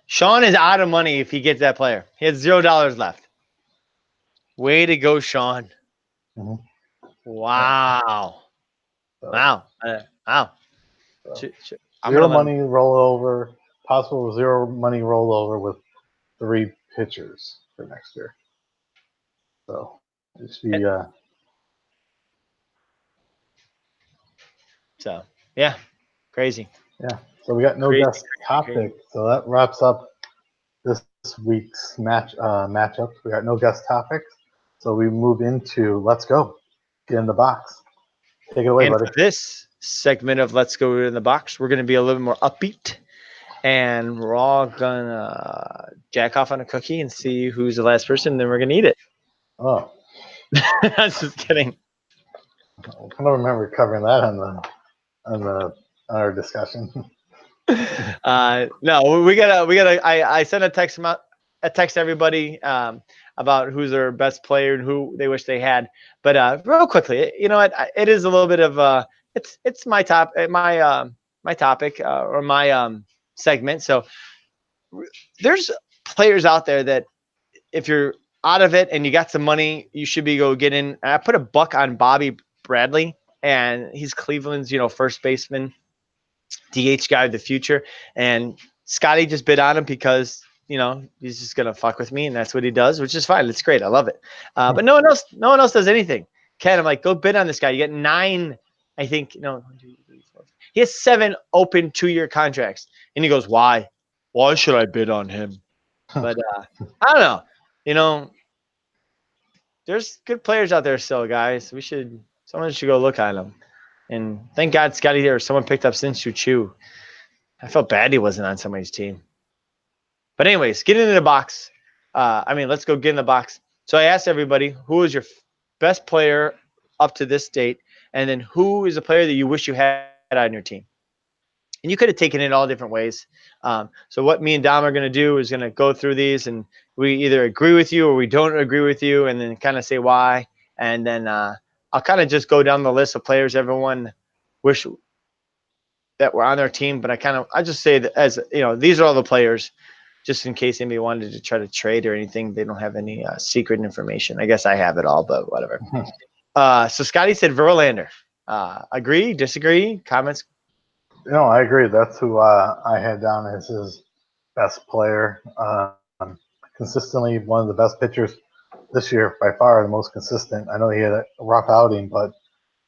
Sean is out of money if he gets that player. He has $0 left. Way to go, Sean. Mhm. Wow. So, Wow. Wow. so I'm zero gonna let him- money rollover. Possible zero money rollover with 3 pitchers for next year. So it should be So yeah, crazy. yeah. So we got no Crazy, guest topic. crazy. So that wraps up this week's matchups. We got no guest topics. So we move into let's go. Get in the box. Take it away, And buddy. for this segment of Let's Go in the Box, we're going to be a little more upbeat. And we're all going to jack off on a cookie and see who's the last person. And then we're going to eat it. Oh, I'm just kidding. I don't remember covering that on our discussion. No, we gotta. I sent a text to everybody about who's their best player and who they wish they had. But real quickly, you know what? It is a little bit of it's my topic or my segment. So there's players out there that if you're out of it and you got some money, you should be go get in. I put a buck on Bobby Bradley, and he's Cleveland's first baseman, DH guy of the future. And Scotty just bid on him because he's just gonna fuck with me, and that's what he does, which is fine. It's great. I love it. But no one else does anything. Ken, I'm like, go bid on this guy. You get 9, I think. No, 1, 2, 3, 4. He has 7 open 2-year contracts, and he goes, "Why? Why should I bid on him?" But I don't know. There's good players out there still, guys. Someone should go look at them. And thank God Scotty there. Someone picked up Shin-Soo Choo. I felt bad he wasn't on somebody's team. But anyways, get into the box. Let's go get in the box. So I asked everybody, who is your best player up to this date? And then who is a player that you wish you had on your team? And you could have taken it all different ways. So what me and Dom are going to do is going to go through these, and we either agree with you or we don't agree with you, and then kind of say why. And then I'll kind of just go down the list of players everyone wish that were on their team. But I just say that, as these are all the players, just in case anybody wanted to try to trade or anything. They don't have any secret information. I guess I have it all, but whatever. So Scotty said Verlander. Agree? Disagree? Comments? No, I agree. That's who I had down as his best player. Consistently one of the best pitchers this year, by far the most consistent. I know he had a rough outing, but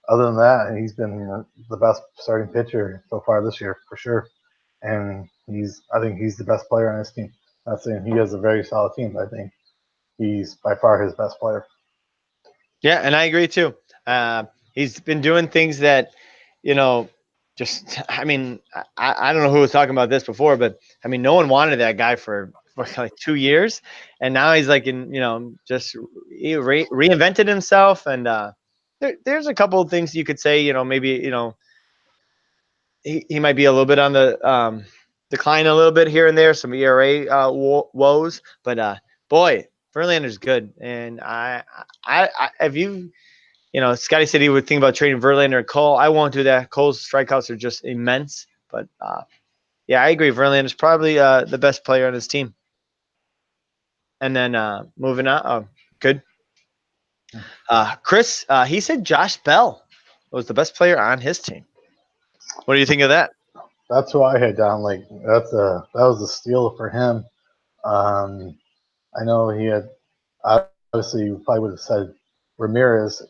other than that, he's been the best starting pitcher so far this year for sure. And I think he's the best player on his team. Not saying he has a very solid team, but I think he's by far his best player. Yeah, and I agree too. He's been doing things that, I don't know who was talking about this before, but no one wanted that guy for like 2 years, and now he's like just he reinvented himself, and there's a couple of things you could say, maybe he might be a little bit on the decline a little bit here and there, some ERA woes, but boy, Verlander's good, and I if you. Scotty said he would think about trading Verlander and Cole. I won't do that. Cole's strikeouts are just immense. But, yeah, I agree. Verlander's probably the best player on his team. And then moving on. Oh, good. Chris, he said Josh Bell was the best player on his team. What do you think of that? That's who I had down. Like that was a steal for him. I know he had obviously you probably would have said Ramirez,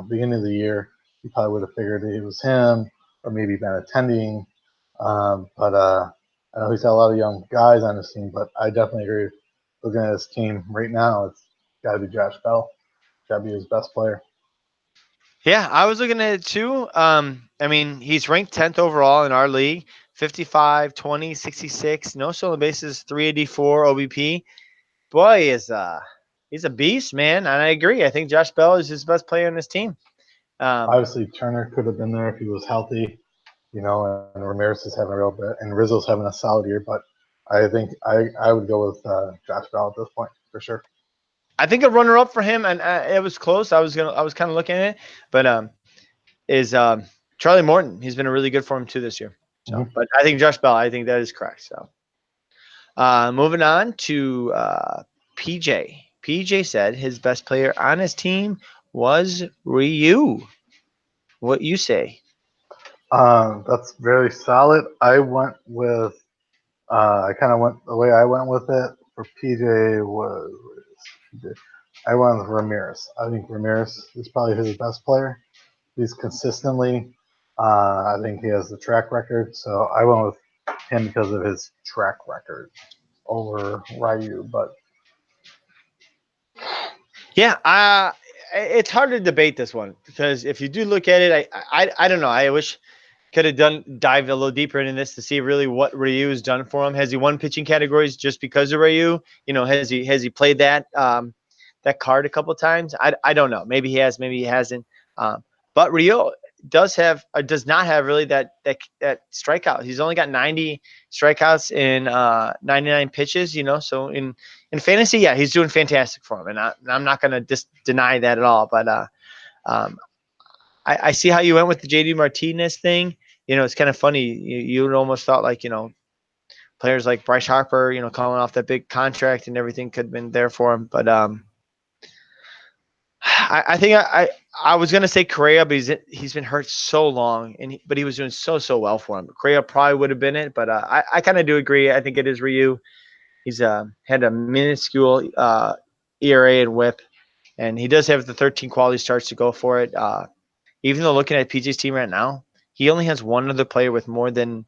beginning of the year, you probably would have figured it was him or maybe been attending. But I know he's got a lot of young guys on his team, but I definitely agree. Looking at his team right now, it's got to be Josh Bell. Got to be his best player. Yeah, I was looking at it too. He's ranked 10th overall in our league, 55, 20, 66, no stolen bases, 384 OBP. Boy, he's a beast, man. And I agree. I think Josh Bell is his best player on his team. Obviously, Turner could have been there if he was healthy, and Ramirez is having a real bit, and Rizzo's having a solid year. But I think I would go with Josh Bell at this point for sure. I think a runner-up for him, and it was close. I was kind of looking at it, but is Charlie Morton. He's been really good for him too this year. So, Mhm. but I think Josh Bell. I think that is correct. So, moving on to PJ. PJ said his best player on his team was Ryu. What you say? That's very solid. I went with I kind of went the way I went with it for PJ was PJ. I went with Ramirez. I think Ramirez is probably his best player. He's consistently. I think he has the track record, so I went with him because of his track record over Ryu. But Yeah, it's hard to debate this one because if you do look at it, I don't know. I wish could have dived a little deeper into this to see really what Ryu has done for him. Has he won pitching categories just because of Ryu? You know, has he played that card a couple of times? I don't know. Maybe he has, maybe he hasn't. But Ryu does not have really that strikeout. He's only got 90 strikeouts in 99 pitches. You know, so in fantasy, yeah, he's doing fantastic for him, and I'm not going to deny that at all. But um, I see how you went with the JD Martinez thing. You know, it's kind of funny. You almost thought like, you know, players like Bryce Harper, you know, coming off that big contract and everything could have been there for him. But I think I was gonna say Correa, but he's been hurt so long, but he was doing so well for him. Correa probably would have been it, but I kind of do agree. I think it is Ryu. He's had a minuscule ERA and WHIP, and he does have the 13 quality starts to go for it. Even though looking at PJ's team right now, he only has one other player with more than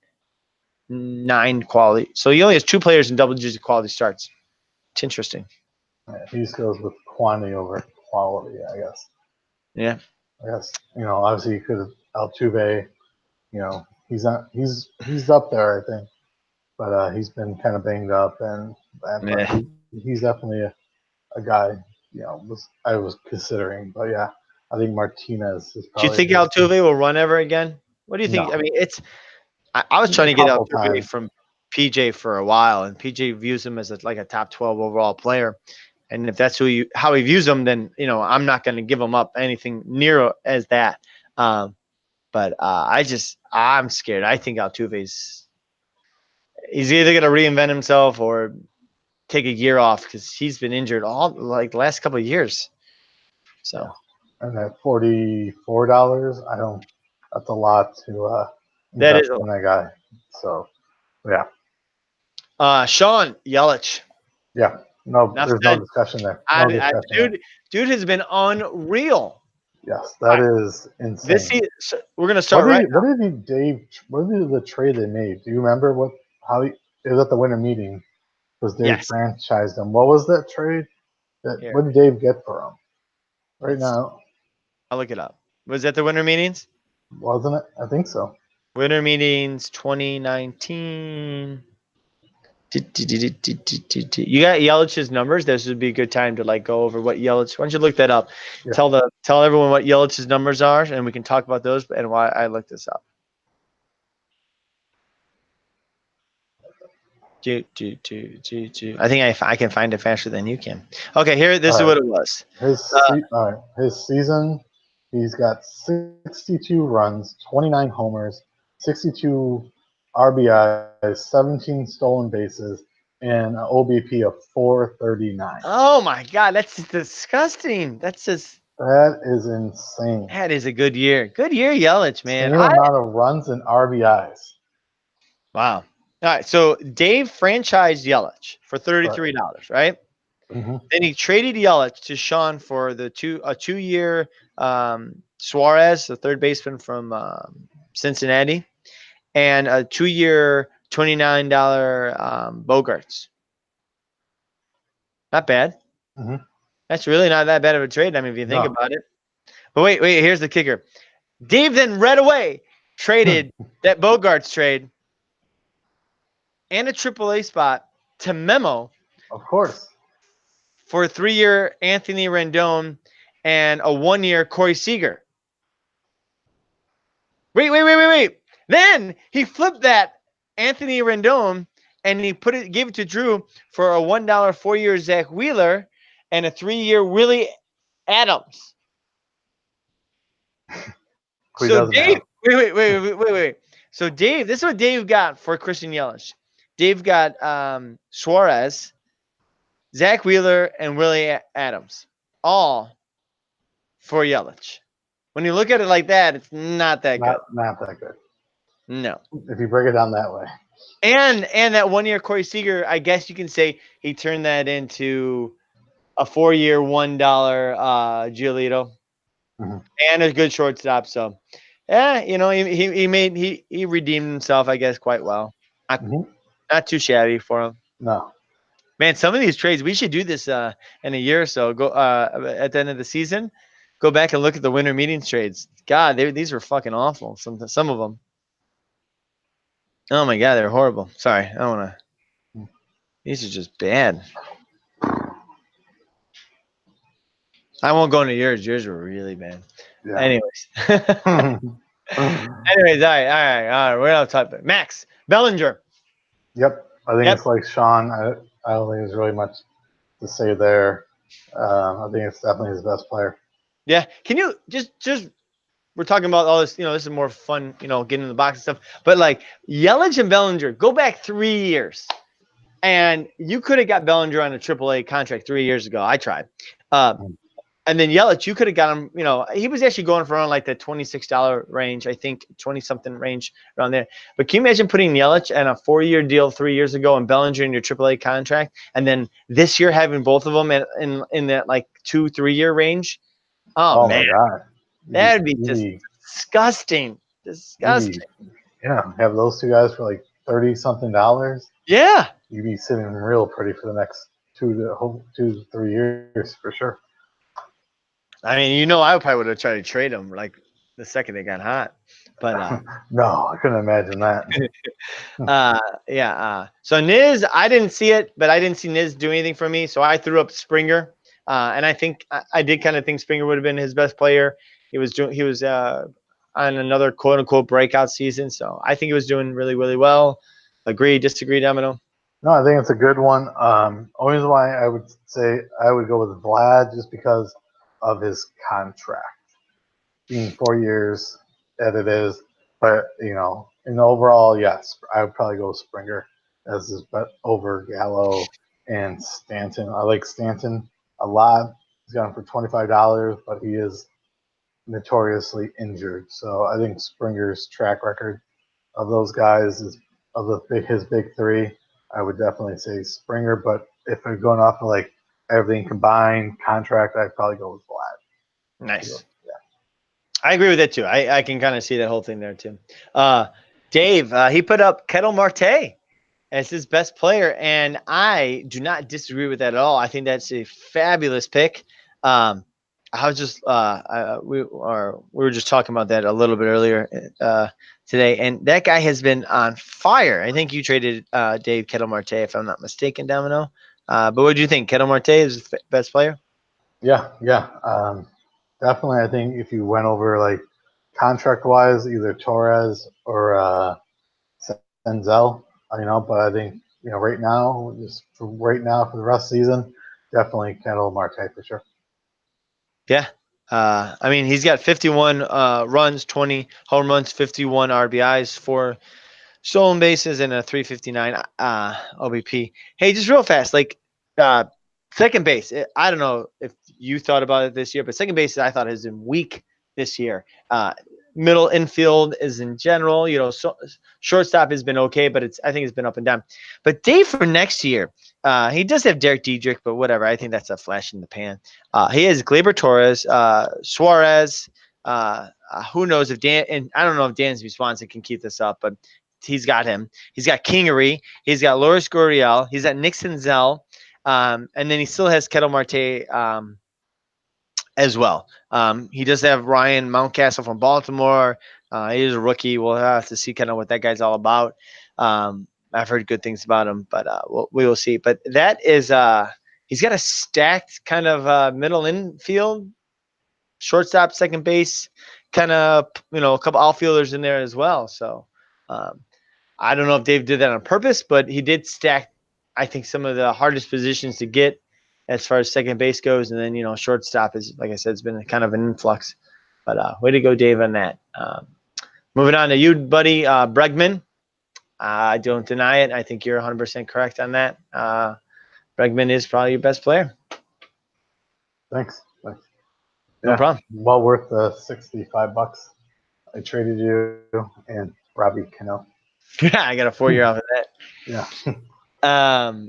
9 quality. So he only has 2 players in double-digit quality starts. It's interesting. yeah, he just goes with quantity over quality, I guess. Yeah. I guess obviously you could have Altuve. You know, he's not he's up there, I think, but he's been kind of banged up, and but Yeah. he's definitely a guy. I was considering, but yeah, I think Martinez is Do you probably think his. Altuve will run ever again? What do you think? I No, mean, I was trying a to get couple Altuve times. from PJ for a while, and PJ views him as like a top 12 overall player. And if that's how he views him, then I'm not going to give him up anything near as that. Um, but I'm scared. I think Altuve's he's either going to reinvent himself or take a year off because he's been injured all like the last couple of years. Yeah, So and at $44, I don't. That's a lot to that invest is a in that guy. So yeah, Sean Yelich. yeah. No, Enough there's no said. discussion there. No discussion there. Dude has been unreal. Yes, All that right, is insane. so we're gonna start right What did he Dave? What did the trade they made? Do you remember it was at the winter meeting? Was now. Dave Yes. franchised him? What was that trade? Here, What did Dave get for him? Right let's. now, I'll look it up. Was that the winter meetings? wasn't it? I think so. Winter meetings 2019. You got Yelich's numbers. This would be a good time to like go over what Yelich. Why don't you look that up? Yeah. Tell everyone what Yelich's numbers are, and we can talk about those and why I looked this up. I think I can find it faster than you can. Okay, here. This All is right. what it was. All right. His season, he's got 62 runs, 29 homers, 62 RBIs, 17 stolen bases, and an OBP of 439. Oh my God, that's disgusting. That's just That is insane. that is a good year. Good year, Yelich, man. Same amount of runs and RBIs. Wow. All right, so Dave franchised Yelich for $33, right? Mm-hmm. Then he traded Yelich to Sean for a 2-year Suarez, the third baseman from Cincinnati, and a 2-year $29 Bogarts. Not bad. Mm-hmm. That's really not that bad of a trade. I mean, if you think No. about it. But wait, here's the kicker. Dave then right away traded that Bogarts trade and a AAA spot to Memo Of course. for a 3-year Anthony Rendon and a 1-year Corey Seager. Wait. Then he flipped that Anthony Rendon and he gave it to Drew for a $1 4-year Zach Wheeler and a 3-year Willie Adams. Who So doesn't Dave, have? wait. So Dave, this is what Dave got for Christian Yelich. Dave got Suarez, Zach Wheeler, and Willie Adams, all for Yelich. When you look at it like that, it's not that good. Not that good. No. If you break it down that way. And that 1-year Corey Seager, I guess you can say he turned that into a 4-year $1 Giolito and a good shortstop. So, yeah, he redeemed himself, I guess, quite well. Not too shabby for him. No. Man, some of these trades, we should do this in a year or so. Go at the end of the season, go back and look at the winter meetings trades. God, these were fucking awful. Some of them. Oh my God, they're horrible. Sorry, I don't want to. These are just bad. I won't go into yours. Yours were really bad. Yeah. Anyways. Anyways, all right. We're off topic. Max Bellinger. Yep. I think it's like Sean. I don't think there's really much to say there. I think it's definitely his best player. Yeah. Can you just we're talking about all this, this is more fun, getting in the box and stuff. But like Yelich and Bellinger, go back 3 years. And you could have got Bellinger on a AAA contract 3 years ago. I tried. And then Yelich, you could have got him, he was actually going for around like the $26 range, I think, 20-something range around there. But can you imagine putting Yelich on a 4-year deal 3 years ago and Bellinger in your AAA contract, and then this year having both of them in that like 2-3 year range? Oh man, my God. That would be just disgusting. Disgusting. Have those two guys for like $30-something. Yeah. You'd be sitting real pretty for the next 2 to 3 years for sure. I mean, I probably would have tried to trade them like the second they got hot. But no, I couldn't imagine that. So Niz, I didn't see it, but I didn't see Niz do anything for me. So I threw up Springer. And I think I did kind of think Springer would have been his best player. He was on another quote unquote breakout season. So I think he was doing really, really well. Agree, disagree, Domino? No, I think it's a good one. Only reason why I would say I would go with Vlad just because of his contract being 4 years that it is. But, in the overall, yes, I would probably go with Springer as his bet over Gallo and Stanton. I like Stanton a lot. He's got him for $25, but he is notoriously injured. So I think Springer's track record of those guys is his big three. I would definitely say Springer, but if I'm going off of like everything combined contract, I'd probably go with Vlad. Nice. Yeah, I agree with that too. I can kind of see that whole thing there too. Dave, he put up Ketel Marte as his best player, and I do not disagree with that at all. I think that's a fabulous pick. I was just we were just talking about that a little bit earlier today, and that guy has been on fire. I think you traded Dave Ketel Marte, if I'm not mistaken, Domino. But what do you think? Ketel Marte is the best player? Yeah. Definitely. I think if you went over like contract wise, either Torres or Senzel, but I think right now, for the rest of the season, definitely Ketel Marte for sure. Yeah. I mean, he's got 51 runs, 20 home runs, 51 RBIs, 4 stolen bases, and a 359 OBP. Hey, just real fast, like second base. I don't know if you thought about it this year, but second base I thought has been weak this year. Middle infield is in general, so shortstop has been okay, but I think it's been up and down. But Dave for next year, he does have Derek Dietrich, but whatever. I think that's a flash in the pan. He has Gleyber Torres, Suarez. Who knows if Dan, and I don't know if Dansby Swanson can keep this up, but he's got him. He's got Kingery. He's got Loris Gurriel. He's got Nick Senzel. And then he still has Ketel Marte as well. He does have Ryan Mountcastle from Baltimore. He is a rookie. We'll have to see kind of what that guy's all about. I've heard good things about him, but we will see. But that is he's got a stacked kind of middle infield, shortstop, second base, kind of a couple outfielders in there as well. So I don't know if Dave did that on purpose, but he did stack, I think, some of the hardest positions to get as far as second base goes. And then, shortstop is, like I said, it's been kind of an influx. But way to go, Dave, on that. Moving on to you, buddy, Bregman. I don't deny it. I think you're 100% correct on that. Bregman is probably your best player. Thanks. No problem. Well worth the $65. I traded you and Robbie Cano. Yeah, I got a 4-year off of that. Yeah.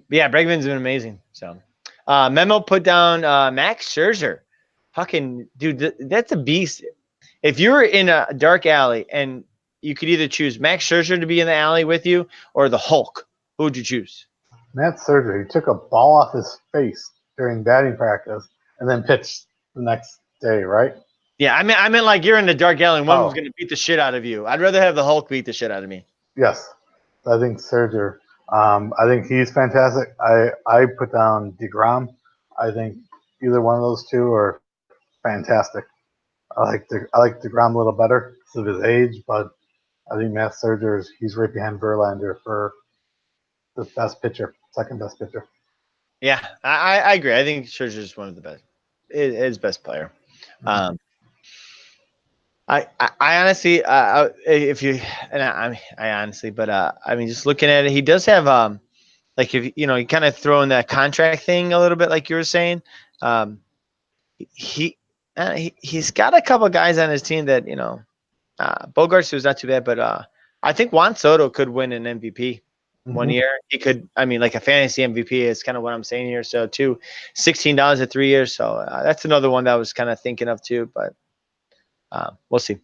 Yeah, Bregman's been amazing. So, Memo put down Max Scherzer. Fucking dude, that's a beast. If you were in a dark alley and you could either choose Max Scherzer to be in the alley with you or the Hulk, who would you choose? Matt Scherzer, he took a ball off his face during batting practice and then pitched the next day, right? Yeah, I meant like you're in the dark alley and one was going to beat the shit out of you. I'd rather have the Hulk beat the shit out of me. Yes, I think Scherzer. I think he's fantastic. I put down DeGrom. I think either one of those two are fantastic. I like DeGrom a little better because of his age, but I think Matt Scherzer he's right behind Verlander for the best pitcher, second best pitcher. Yeah, I agree. I think Scherzer is one of the best, his best player. I honestly, if you, and I honestly, but I mean, just looking at it, he does have like if you kind of throw in that contract thing a little bit, like you were saying. He's got a couple guys on his team that Bogarts was not too bad, but I think Juan Soto could win an MVP one year. He could, I mean, like a fantasy MVP is kind of what I'm saying here. So $16 at 3 years. So that's another one that I was kind of thinking of too, but we'll see.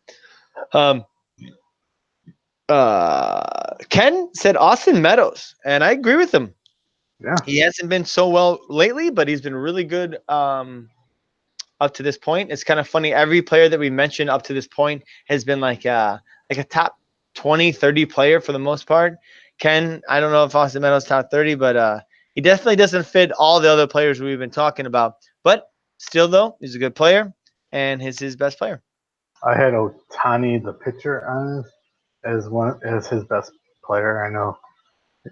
Ken said Austin Meadows, and I agree with him. Yeah, he hasn't been so well lately, but he's been really good up to this point. It's kind of funny. Every player that we mentioned up to this point has been like a top 20, 30 player for the most part. Ken, I don't know if Austin Meadows top 30, but he definitely doesn't fit all the other players we've been talking about. But still, though, he's a good player, and he's his best player. I had Ohtani, the pitcher, on as his best player. I know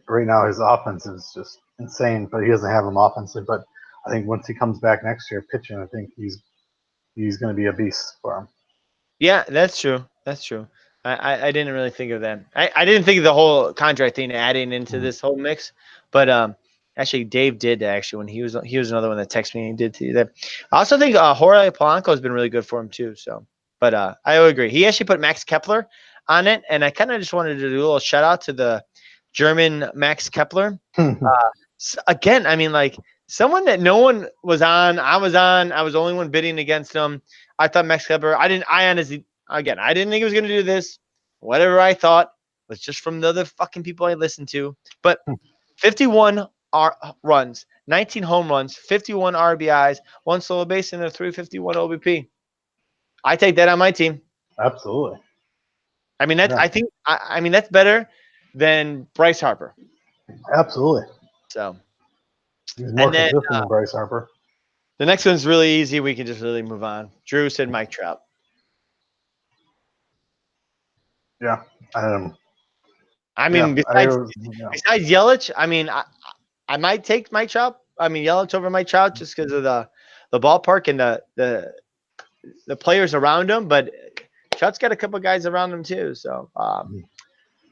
right now his offense is just insane, but he doesn't have him offensively. But I think once he comes back next year pitching, I think he's going to be a beast for him. Yeah, that's true. That's true. I didn't really think of that. I didn't think of the whole contract thing adding into this whole mix, but actually Dave did actually when he was another one that texted me and he did to that. I also think Jorge Polanco has been really good for him too. So, but I would agree. He actually put Max Kepler on it, and I kind of just wanted to do a little shout out to the German Max Kepler. Again, I mean, like someone that no one was on. I was on. I was the only one bidding against him. I thought Max Kepler. I didn't think he was going to do this. Whatever I thought was just from the other fucking people I listened to. But 51 runs, 19 home runs, 51 RBIs, 1 solo base, and a 351 OBP. I take that on my team. Absolutely. I mean, I mean, that's better than Bryce Harper. Absolutely. So. He's more consistent than Bryce Harper. The next one's really easy. We can just really move on. Drew said Mike Trout. Yeah. I mean, besides Yelich, I mean, I might take Mike Trout. I mean, Yelich over Mike Trout just because of the ballpark and the players around him. But Trout's got a couple guys around him too. So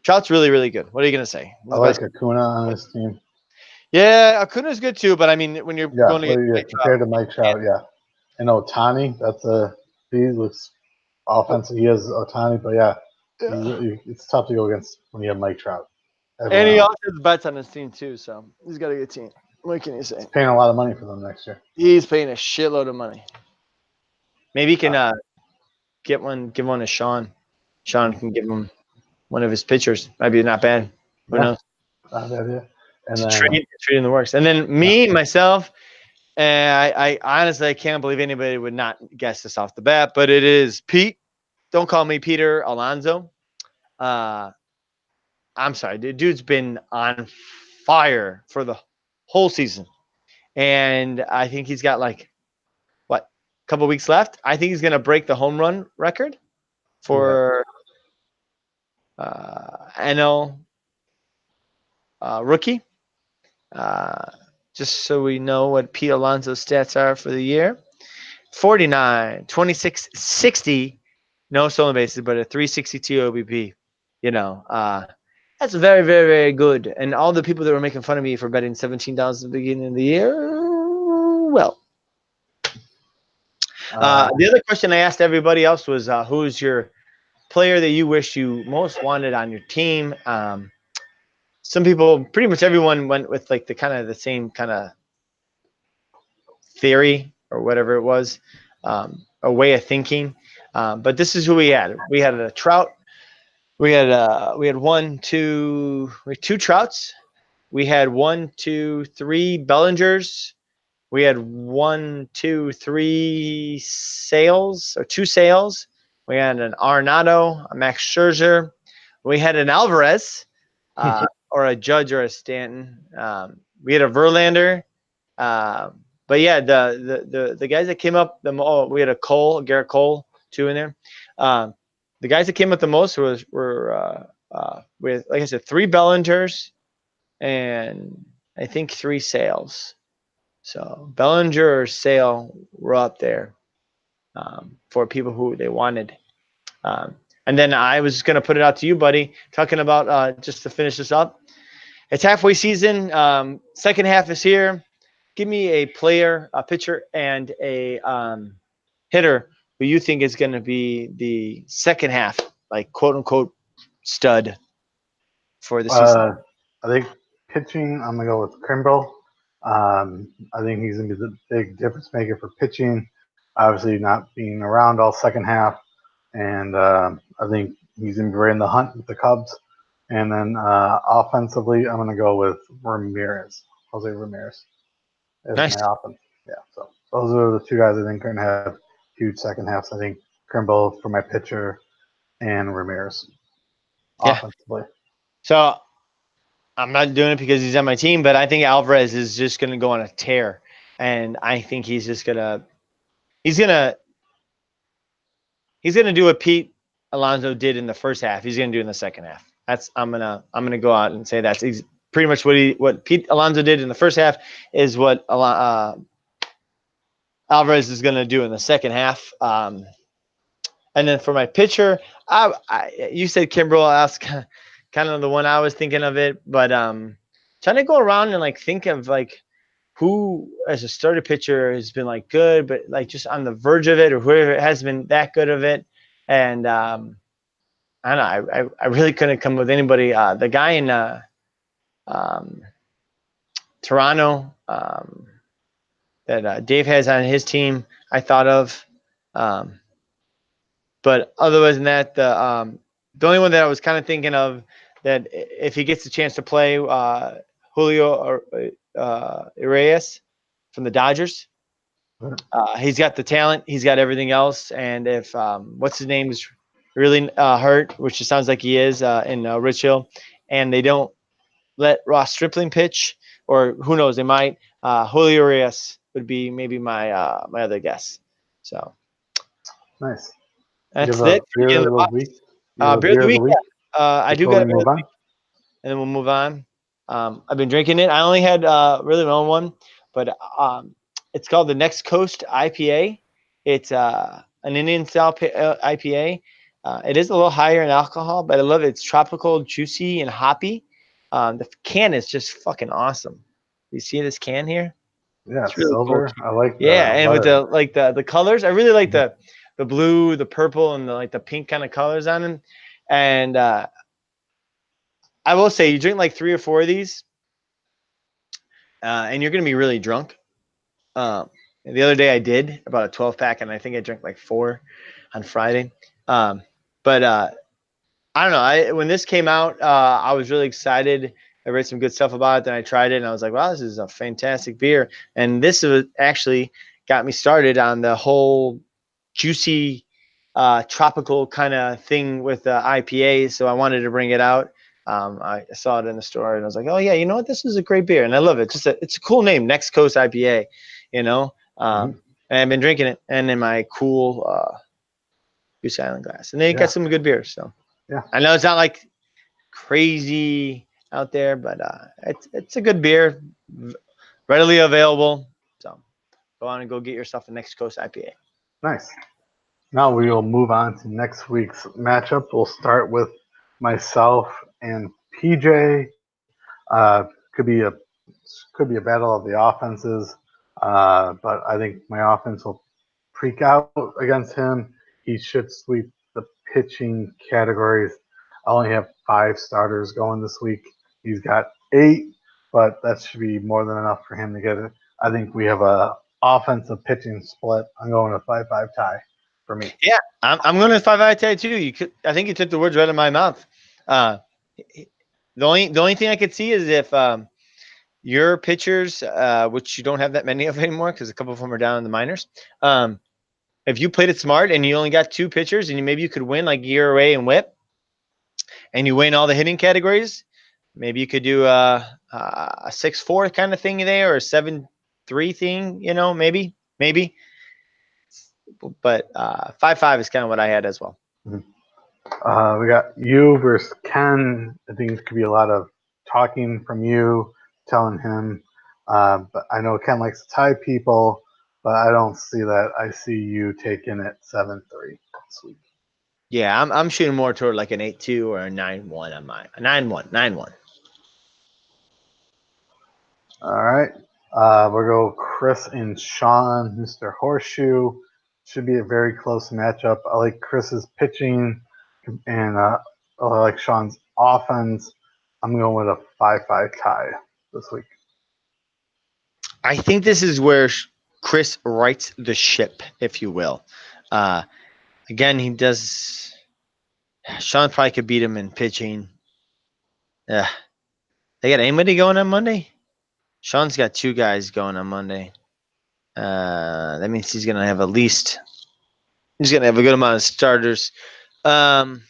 Trout's really, really good. What are you going to say? I like Acuna on this team. Yeah, Acuna's good too. But I mean, when you're going to compared to Mike Trout, and Ohtani, he looks offensive. He has Ohtani, but it's tough to go against when you have Mike Trout. And he also has bets on his team too, so he's got a good team. What can you say? He's paying a lot of money for them next year. He's paying a shitload of money. Maybe he can give one to Sean. Sean can give him one of his pitchers. Might be not bad. Who knows? Not bad, yeah. And then, trade in the works. And then myself, I honestly can't believe anybody would not guess this off the bat, but it is Pete. Don't call me Peter Alonso. I'm sorry, dude's been on fire for the whole season. And I think he's got a couple weeks left. I think he's going to break the home run record for NL rookie. Just so we know what Pete Alonso's stats are for the year. 49, 26, 60, no stolen bases, but a 362 OBP. You know, that's very, very, very good. And all the people that were making fun of me for betting $17 at the beginning of the year, well. The other question I asked everybody else was, who's your player that you wish you most wanted on your team? Some people, pretty much everyone went with like the kind of the same kind of theory or whatever it was, a way of thinking. But this is who we had. We had a Trout. We had two Trouts. We had 1, 2, 3 Bellingers. We had 1, 2, 3 Sales or 2 Sales. We had an Arenado, a Max Scherzer. We had an Alvarez, or a Judge or a Stanton. We had a Verlander. But yeah, the guys that came up we had a Garrett Cole too in there. The guys that came up the most were with, like I said, 3 Bellingers and I think 3 Sales. So Bellinger or Sale were up there for people who they wanted. And then I was going to put it out to you, buddy, talking about just to finish this up. It's halfway season. Second half is here. Give me a player, a pitcher, and a hitter who you think is going to be the second half, like quote unquote stud for the season. I think pitching, I'm gonna go with Kimbrel. I think he's gonna be the big difference maker for pitching. Obviously, not being around all second half, and I think he's gonna be right in the hunt with the Cubs. And then offensively, I'm gonna go with Jose Ramirez. As Nice. my offense. Yeah, so those are the 2 guys I think are gonna have huge second halves. I think Kimbrel for my pitcher and Ramirez offensively. So I'm not doing it because he's on my team, but I think Alvarez is just going to go on a tear, and I think he's gonna do what Pete Alonso did in the first half. He's going to do in the second half. I'm gonna go out and say that's pretty much what Pete Alonso did in the first half is what Alvarez is going to do in the second half. And then for my pitcher, you said Kimbrel. That's kind of the one I was thinking of it, but trying to go around and like think of like who as a starter pitcher has been like good, but like just on the verge of it, or whoever has been that good of it. And I don't know. I really couldn't come with anybody. The guy in Toronto that Dave has on his team, I thought of. But otherwise than that, the only one that I was kind of thinking of that if he gets a chance to play, Julio Urias from the Dodgers. He's got the talent. He's got everything else. And if what's his name is really hurt, which it sounds like he is in Rich Hill, and they don't let Ross Stripling pitch, or who knows, they might. Julio Urias would be maybe my my other guess. So nice. that's it. Beer of the week. Beer of the week. I do got a beer of the week, and then we'll move on. I've been drinking it. I only had really my own one, but it's called the Next Coast IPA. It's an Indian style IPA. It is a little higher in alcohol, but I love it. It's tropical, juicy, and hoppy. The can is just fucking awesome. You see this can here? Yeah, it's really silver. Cool. I like. Yeah, and with the colors, I really like the blue, the purple, and the pink kind of colors on them. And I will say, you drink like 3 or 4 of these, and you're gonna be really drunk. The other day I did about a 12-pack, and I think I drank like 4 on Friday. But I don't know. When this came out, I was really excited. I read some good stuff about it. Then I tried it, and I was like, wow, this is a fantastic beer. And this actually got me started on the whole juicy, tropical kind of thing with the IPA. So I wanted to bring it out. I saw it in the store, and I was like, oh, yeah, you know what? This is a great beer, and I love it. It's a cool name, Next Coast IPA, you know. And I've been drinking it, and in my cool Goose Island glass. And they got some good beers. So yeah, I know it's not like crazy out there, but it's a good beer, readily available. So go on and go get yourself a Next Coast IPA. Nice. Now we will move on to next week's matchup. We'll start with myself and PJ. Uh, could be a battle of the offenses, but I think my offense will freak out against him. He should sweep the pitching categories. I only have 5 starters going this week. He's got 8, but that should be more than enough for him to get it. I think we have a offensive pitching split. I'm going a 5-5 tie for me. Yeah, I'm going to 5-5 tie too. I think you took the words right out of my mouth. The only thing I could see is if your pitchers, which you don't have that many of anymore because a couple of them are down in the minors. If you played it smart and you only got 2 pitchers and maybe you could win like ERA and WHIP, and you win all the hitting categories, maybe you could do a 6-4 kind of thing there or a 7-3 thing, maybe. But 5-5 is kind of what I had as well. We got you versus Ken. I think it could be a lot of talking from you, telling him. But I know Ken likes to tie people, but I don't see that. I see you taking it 7-3 this week. Yeah, I'm shooting more toward like an 8-2 or a 9-1 on mine. A 9-1. All right. We'll go Chris and Sean, Mr. Horseshoe. Should be a very close matchup. I like Chris's pitching, and I like Sean's offense. I'm going with a 5-5 tie this week. I think this is where Chris rights the ship, if you will. Again, he does. Sean probably could beat him in pitching. They got anybody going on Monday? Sean's got 2 guys going on Monday. That means he's gonna have at least. He's gonna have a good amount of starters. Man,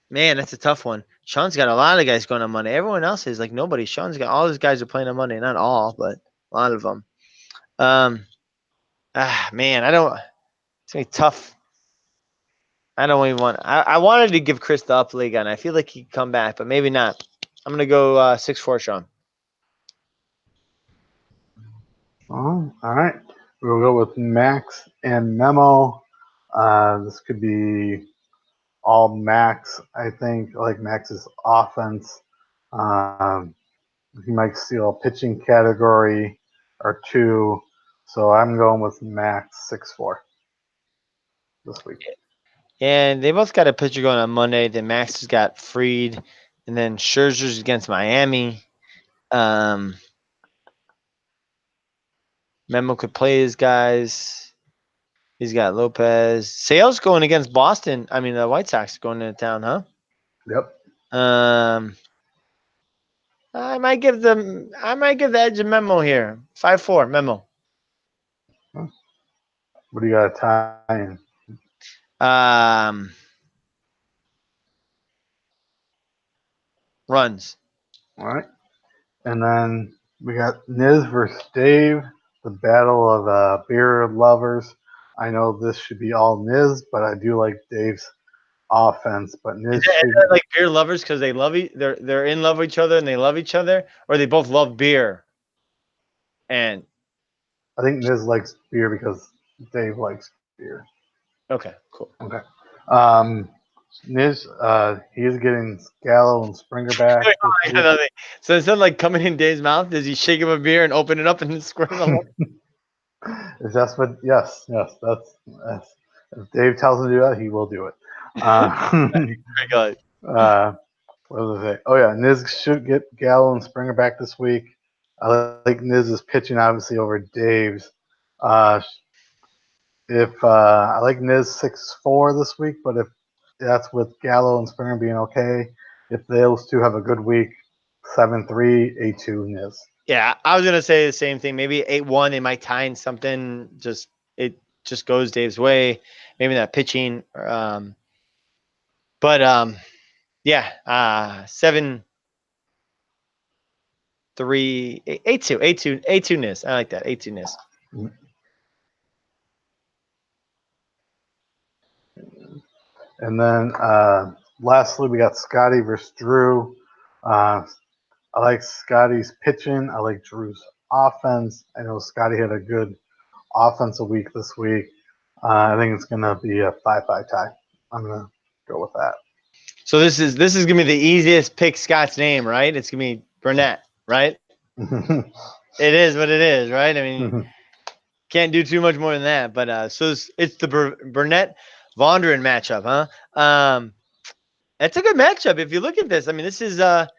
that's a tough one. Sean's got a lot of guys going on Monday. Everyone else is like nobody. Sean's got all his guys are playing on Monday. Not all, but a lot of them. Man, I don't. It's gonna be tough. I don't even want. I wanted to give Chris the up league, and I feel like he could come back, but maybe not. I'm gonna go 6-4, Sean. Oh, all right. We'll go with Max and Memo. This could be all Max. I think I like Max's offense. He might steal a pitching category or 2. So I'm going with Max 6-4 this week. And they both got a pitcher going on Monday. Then Max has got Freed, and then Scherzer's against Miami. Memo could play his guys. He's got Lopez. Sale's going against Boston. I mean, the White Sox going into town, huh? Yep. I might give the edge a Memo here. 5-4 Memo. What do you got to tie in? Runs. All right. And then we got Niz versus Dave, the battle of beer lovers. I know this should be all Niz, but I do like Dave's offense. But Niz is that like beer lovers because they love they're in love with each other and they love each other, or they both love beer? And I think Niz likes beer because Dave likes beer. Okay, cool. Okay. Niz, he is getting Gallo and Springer back. So instead of like coming in Dave's mouth, does he shake him a beer and open it up and squirt it all? Is that what? Yes. That's if Dave tells him to do that, he will do it. What was I say? Oh yeah, Niz should get Gallo and Springer back this week. I like Niz's pitching obviously over Dave's. If I like Niz 6-4 this week, but if that's with Gallo and Springer being okay, if those two have a good week, 7-3, 8-2 Niz. Yeah, I was gonna say the same thing. Maybe 8-1, they might tie in something. It just goes Dave's way. Maybe not pitching. Yeah, 7-3, 8-2 Niz. I like that. 8-2 Niz. And then lastly, we got Scotty versus Drew. I like Scotty's pitching. I like Drew's offense. I know Scotty had a good offensive week this week. I think it's going to be a 5-5 tie. I'm going to go with that. So this is gonna be the easiest pick Scott's name, right? It's gonna be Burnett, right? It is what it is, right? I mean, can't do too much more than that. But so it's the Burnett Vondran matchup, huh? It's a good matchup if you look at this. I mean, this is one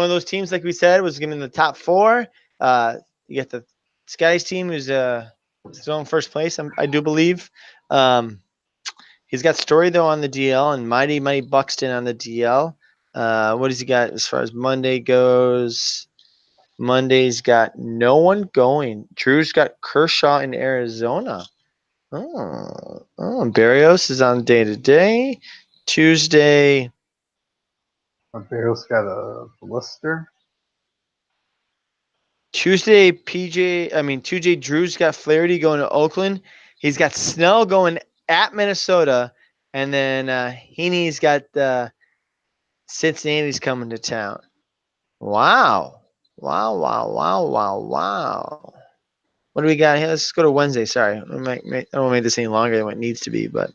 of those teams, like we said, was getting in the top 4. You get the Scotty's team, who's still in first place, I do believe. He's got Story, though, on the DL, and Mighty Buxton on the DL. What does he got as far as Monday goes? Monday's got no one going. Drew's got Kershaw in Arizona. Barrios is on day-to-day. Tuesday. Barrios got a blister. Tuesday, Drew's got Flaherty going to Oakland. He's got Snell going at Minnesota. And then Heaney's got Cincinnati's coming to town. Wow. Wow. What do we got here? Let's go to Wednesday. Sorry. I don't want to make this any longer than what it needs to be. But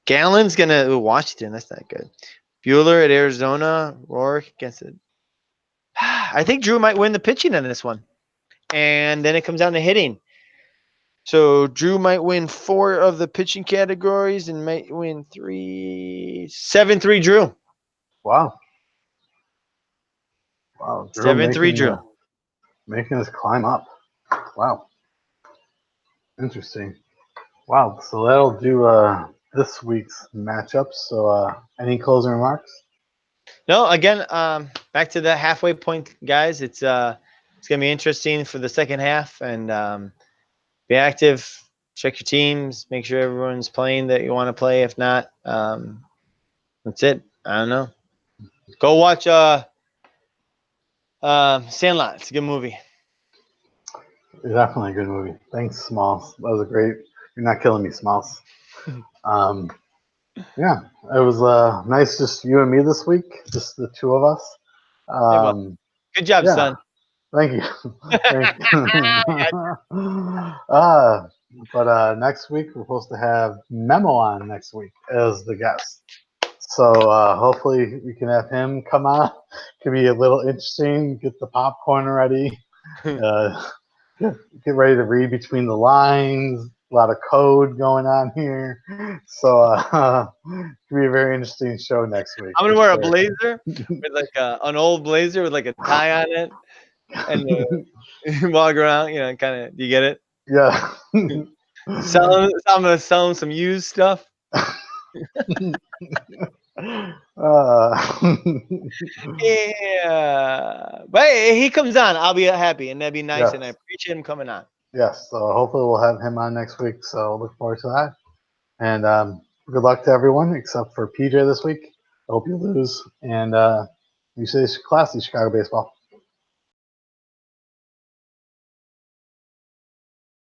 Gallen's going to Washington. That's not good. Bueller at Arizona. Rourke against it. I think Drew might win the pitching in this one. And then it comes down to hitting. So Drew might win 4 of the pitching categories and might win 7-3 Drew. Wow. Drew 7-3 Drew. Making us climb up. Wow. Interesting. Wow. So that'll do this week's matchups. So any closing remarks? No, again, back to the halfway point, guys. It's gonna be interesting for the second half, and be active. Check your teams. Make sure everyone's playing that you want to play. If not, that's it. I don't know. Go watch Sandlot. It's a good movie. Definitely a good movie. Thanks, Smalls. That was a great. You're not killing me, Smalls. Yeah, it was nice just you and me this week, just the 2 of us. Good job, son. Thank you. But next week we're supposed to have Memo on next week as the guest. So hopefully we can have him come on. Could be a little interesting. Get the popcorn ready. Get ready to read between the lines. A lot of code going on here. So could be a very interesting show next week. I'm gonna wear a blazer with like an old blazer with like a tie on it, and walk around. You know, kind of. Do you get it? Yeah. I'm gonna sell him some used stuff. Yeah, but hey, he comes on, I'll be happy, and that'd be nice. Yes. And I appreciate him coming on. Yes, so hopefully we'll have him on next week. So look forward to that. And good luck to everyone except for PJ this week. I hope you lose, and you say classy Chicago baseball.